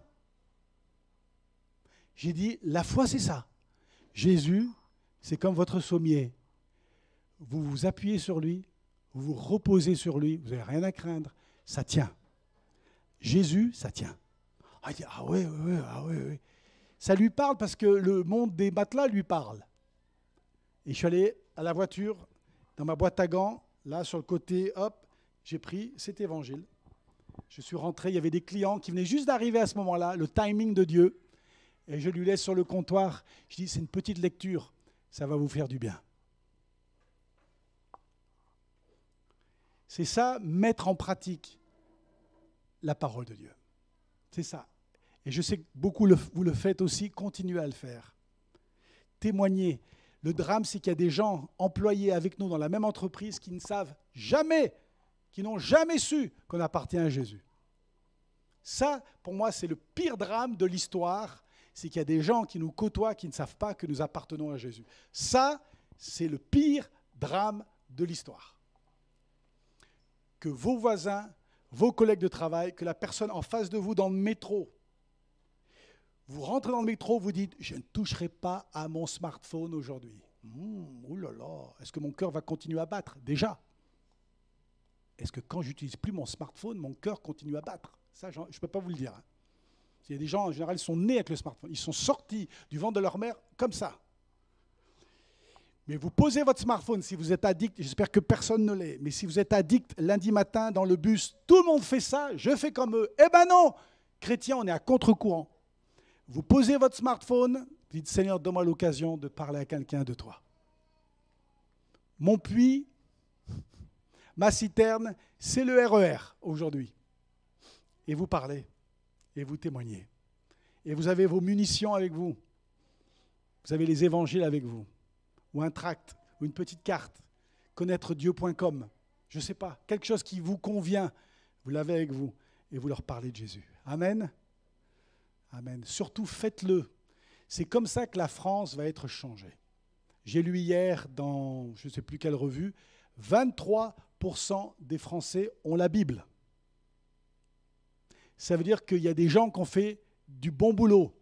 J'ai dit, la foi c'est ça. Jésus, c'est comme votre sommier. Vous vous appuyez sur lui, vous vous reposez sur lui, vous n'avez rien à craindre, ça tient. Jésus, ça tient. Ah, il dit, ah oui. Ça lui parle parce que le monde des matelas lui parle. Et je suis allé à la voiture, dans ma boîte à gants, là sur le côté, hop, j'ai pris cet évangile. Je suis rentré, il y avait des clients qui venaient juste d'arriver à ce moment-là, le timing de Dieu. Et je lui laisse sur le comptoir. Je dis, c'est une petite lecture, ça va vous faire du bien. C'est ça, mettre en pratique la parole de Dieu. C'est ça. Et je sais que beaucoup vous le faites aussi, continuez à le faire. Témoignez. Le drame, c'est qu'il y a des gens employés avec nous dans la même entreprise qui ne savent jamais, qui n'ont jamais su qu'on appartient à Jésus. Ça, pour moi, c'est le pire drame de l'histoire, c'est qu'il y a des gens qui nous côtoient, qui ne savent pas que nous appartenons à Jésus. Ça, c'est le pire drame de l'histoire. Que vos voisins, vos collègues de travail, que la personne en face de vous dans le métro, vous rentrez dans le métro, vous dites, je ne toucherai pas à mon smartphone aujourd'hui. Ouh là là, est-ce que mon cœur va continuer à battre? Déjà. Est-ce que quand j'utilise plus mon smartphone, mon cœur continue à battre? Ça, je ne peux pas vous le dire. Hein. Il y a des gens, en général, ils sont nés avec le smartphone. Ils sont sortis du ventre de leur mère comme ça. Mais vous posez votre smartphone si vous êtes addict, j'espère que personne ne l'est, mais si vous êtes addict lundi matin dans le bus, tout le monde fait ça, je fais comme eux. Eh ben non, chrétien, on est à contre-courant. Vous posez votre smartphone, vous dites, Seigneur, donne-moi l'occasion de parler à quelqu'un de toi. Mon puits, ma citerne, c'est le RER aujourd'hui. Et vous parlez, et vous témoignez. Et vous avez vos munitions avec vous. Vous avez les évangiles avec vous. Ou un tract, ou une petite carte. Connaître-dieu.com. Je ne sais pas, quelque chose qui vous convient. Vous l'avez avec vous. Et vous leur parlez de Jésus. Amen. Amen. Surtout, faites-le. C'est comme ça que la France va être changée. J'ai lu hier dans, je ne sais plus quelle revue, 23% des Français ont la Bible. Ça veut dire qu'il y a des gens qui ont fait du bon boulot,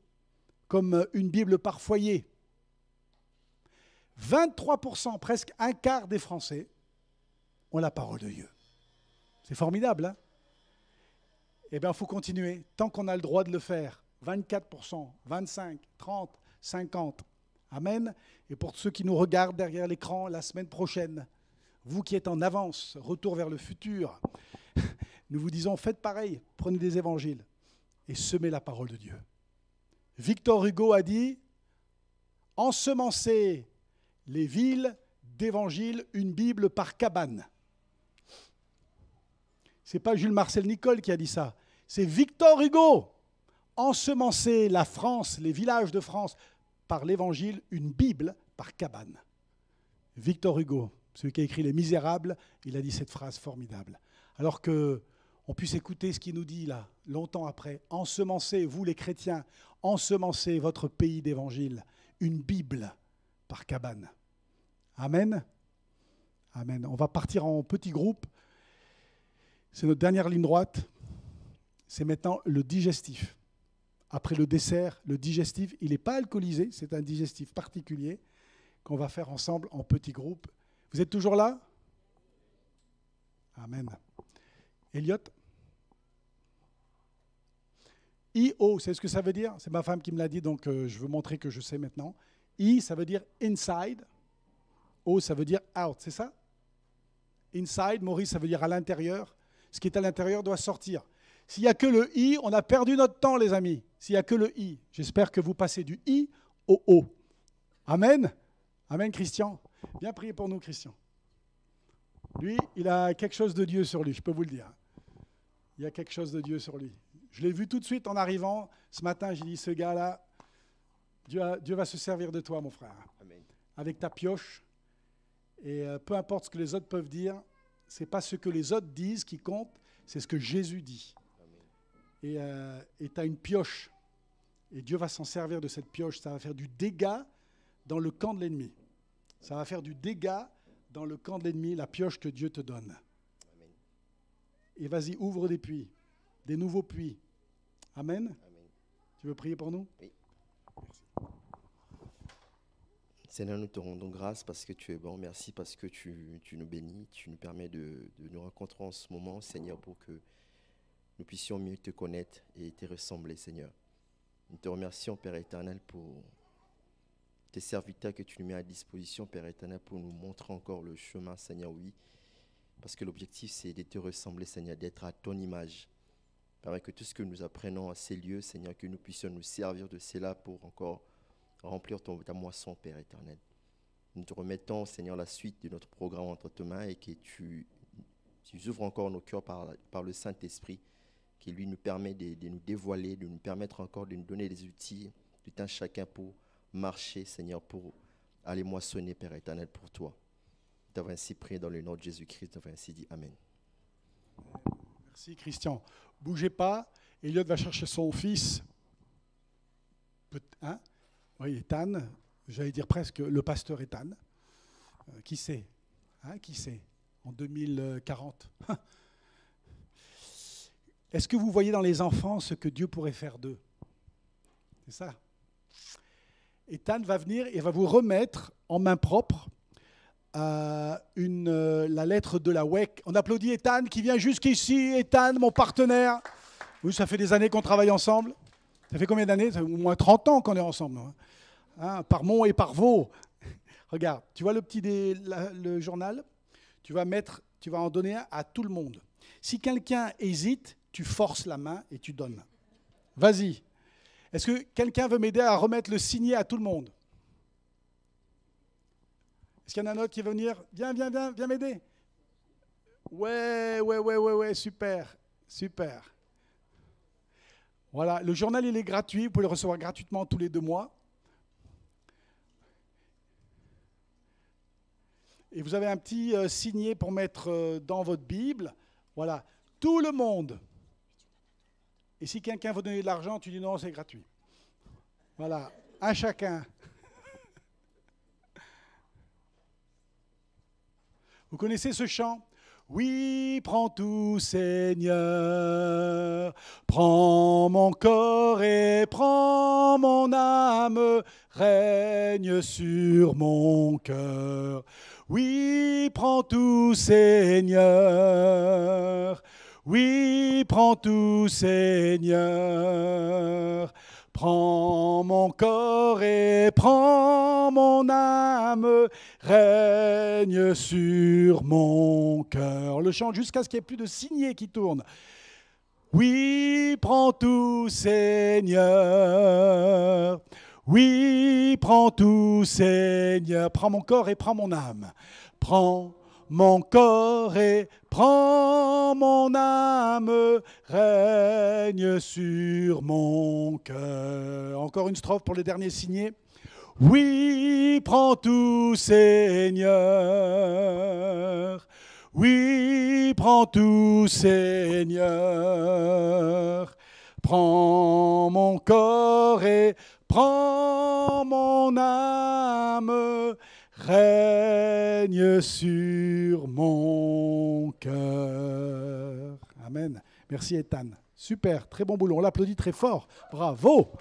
comme une Bible par foyer. 23%, presque un quart des Français, ont la parole de Dieu. C'est formidable, hein? Eh bien, il faut continuer, tant qu'on a le droit de le faire. 24%, 25%, 30%, 50%. Amen. Et pour ceux qui nous regardent derrière l'écran la semaine prochaine, vous qui êtes en avance, retour vers le futur, nous vous disons, faites pareil, prenez des évangiles et semez la parole de Dieu. Victor Hugo a dit, ensemencez les villes d'évangiles, une Bible par cabane. Ce n'est pas Jules Marcel Nicole qui a dit ça, c'est Victor Hugo. Ensemencer la France, les villages de France, par l'évangile, une Bible par cabane. Victor Hugo, celui qui a écrit Les Misérables, il a dit cette phrase formidable. Alors qu'on puisse écouter ce qu'il nous dit là, longtemps après. Ensemencez, vous les chrétiens, ensemencez votre pays d'évangile, une Bible par cabane. Amen. Amen. On va partir en petits groupes. C'est notre dernière ligne droite. C'est maintenant le digestif. Après le dessert, le digestif, il n'est pas alcoolisé, c'est un digestif particulier qu'on va faire ensemble en petits groupes. Vous êtes toujours là? Amen. Elliot? I-O, c'est ce que ça veut dire? C'est ma femme qui me l'a dit, donc je veux montrer que je sais maintenant. I, ça veut dire inside. O, ça veut dire out, c'est ça? Inside, Maurice, ça veut dire à l'intérieur. Ce qui est à l'intérieur doit sortir. S'il n'y a que le I, on a perdu notre temps, les amis. S'il n'y a que le I, j'espère que vous passez du I au O. Amen. Amen, Christian. Bien prier pour nous, Christian. Lui, il a quelque chose de Dieu sur lui, je peux vous le dire. Il y a quelque chose de Dieu sur lui. Je l'ai vu tout de suite en arrivant. Ce matin, j'ai dit, ce gars-là, Dieu va se servir de toi, mon frère. Amen. Avec ta pioche. Et peu importe ce que les autres peuvent dire, ce n'est pas ce que les autres disent qui compte, c'est ce que Jésus dit. Et tu as une pioche. Et Dieu va s'en servir de cette pioche. Ça va faire du dégât dans le camp de l'ennemi. Ça va faire du dégât dans le camp de l'ennemi, la pioche que Dieu te donne. Amen. Et vas-y, ouvre des puits, des nouveaux puits. Amen. Amen. Tu veux prier pour nous? Oui. Merci. Seigneur, nous te rendons grâce parce que tu es bon. Merci parce que tu nous bénis. Tu nous permets de nous rencontrer en ce moment, Seigneur, pour que nous puissions mieux te connaître et te ressembler, Seigneur. Nous te remercions, Père éternel, pour tes serviteurs que tu nous mets à disposition, Père éternel, pour nous montrer encore le chemin, Seigneur, oui. Parce que l'objectif, c'est de te ressembler, Seigneur, d'être à ton image. Père, que tout ce que nous apprenons à ces lieux, Seigneur, que nous puissions nous servir de cela pour encore remplir ta moisson, Père éternel. Nous te remettons, Seigneur, la suite de notre programme entre tes mains et que tu ouvres encore nos cœurs par le Saint-Esprit, qui lui nous permet de nous dévoiler, de nous permettre encore de nous donner des outils, tout un chacun pour marcher, Seigneur, pour aller moissonner, Père éternel, pour toi. Nous t'avons ainsi prié dans le nom de Jésus-Christ, nous t'avons ainsi dit Amen. Merci, Christian. Bougez pas, Elliot va chercher son fils. Hein? Oui, Ethan, j'allais dire presque le pasteur Ethan. Qui sait? Hein, qui sait? En 2040. Est-ce que vous voyez dans les enfants ce que Dieu pourrait faire d'eux? C'est ça. Ethan va venir et va vous remettre en main propre la lettre de la WEC. On applaudit Ethan qui vient jusqu'ici. Ethan, mon partenaire. Oui, ça fait des années qu'on travaille ensemble. Ça fait combien d'années? Ça fait au moins 30 ans qu'on est ensemble. Hein, par Mont et par Vaux. Regarde, tu vois le journal? Tu vas en donner un à tout le monde. Si quelqu'un hésite, tu forces la main et tu donnes. Vas-y. Est-ce que quelqu'un veut m'aider à remettre le signet à tout le monde? Est-ce qu'il y en a un autre qui veut venir? Viens m'aider. Ouais, super. Voilà, le journal, il est gratuit. Vous pouvez le recevoir gratuitement tous les 2 mois. Et vous avez un petit signet pour mettre dans votre Bible. Voilà, tout le monde. Et si quelqu'un veut donner de l'argent, tu dis non, c'est gratuit. Voilà, un chacun. Vous connaissez ce chant? Oui, prends tout, Seigneur, prends mon corps et prends mon âme, règne sur mon cœur. Oui, prends tout, Seigneur. Oui, prends tout, Seigneur. Prends mon corps et prends mon âme, règne sur mon cœur. On le chante jusqu'à ce qu'il n'y ait plus de signets qui tournent. Oui, prends tout, Seigneur. Oui, prends tout, Seigneur. Prends mon corps et prends mon âme. Prends mon corps et prends mon âme, règne sur mon cœur. Encore une strophe pour les derniers signés. Oui, prends tout, Seigneur. Oui, prends tout, Seigneur. Prends mon corps et prends mon âme, règne sur mon cœur. Amen. Merci Ethan. Super, très bon boulot. On l'applaudit très fort. Bravo.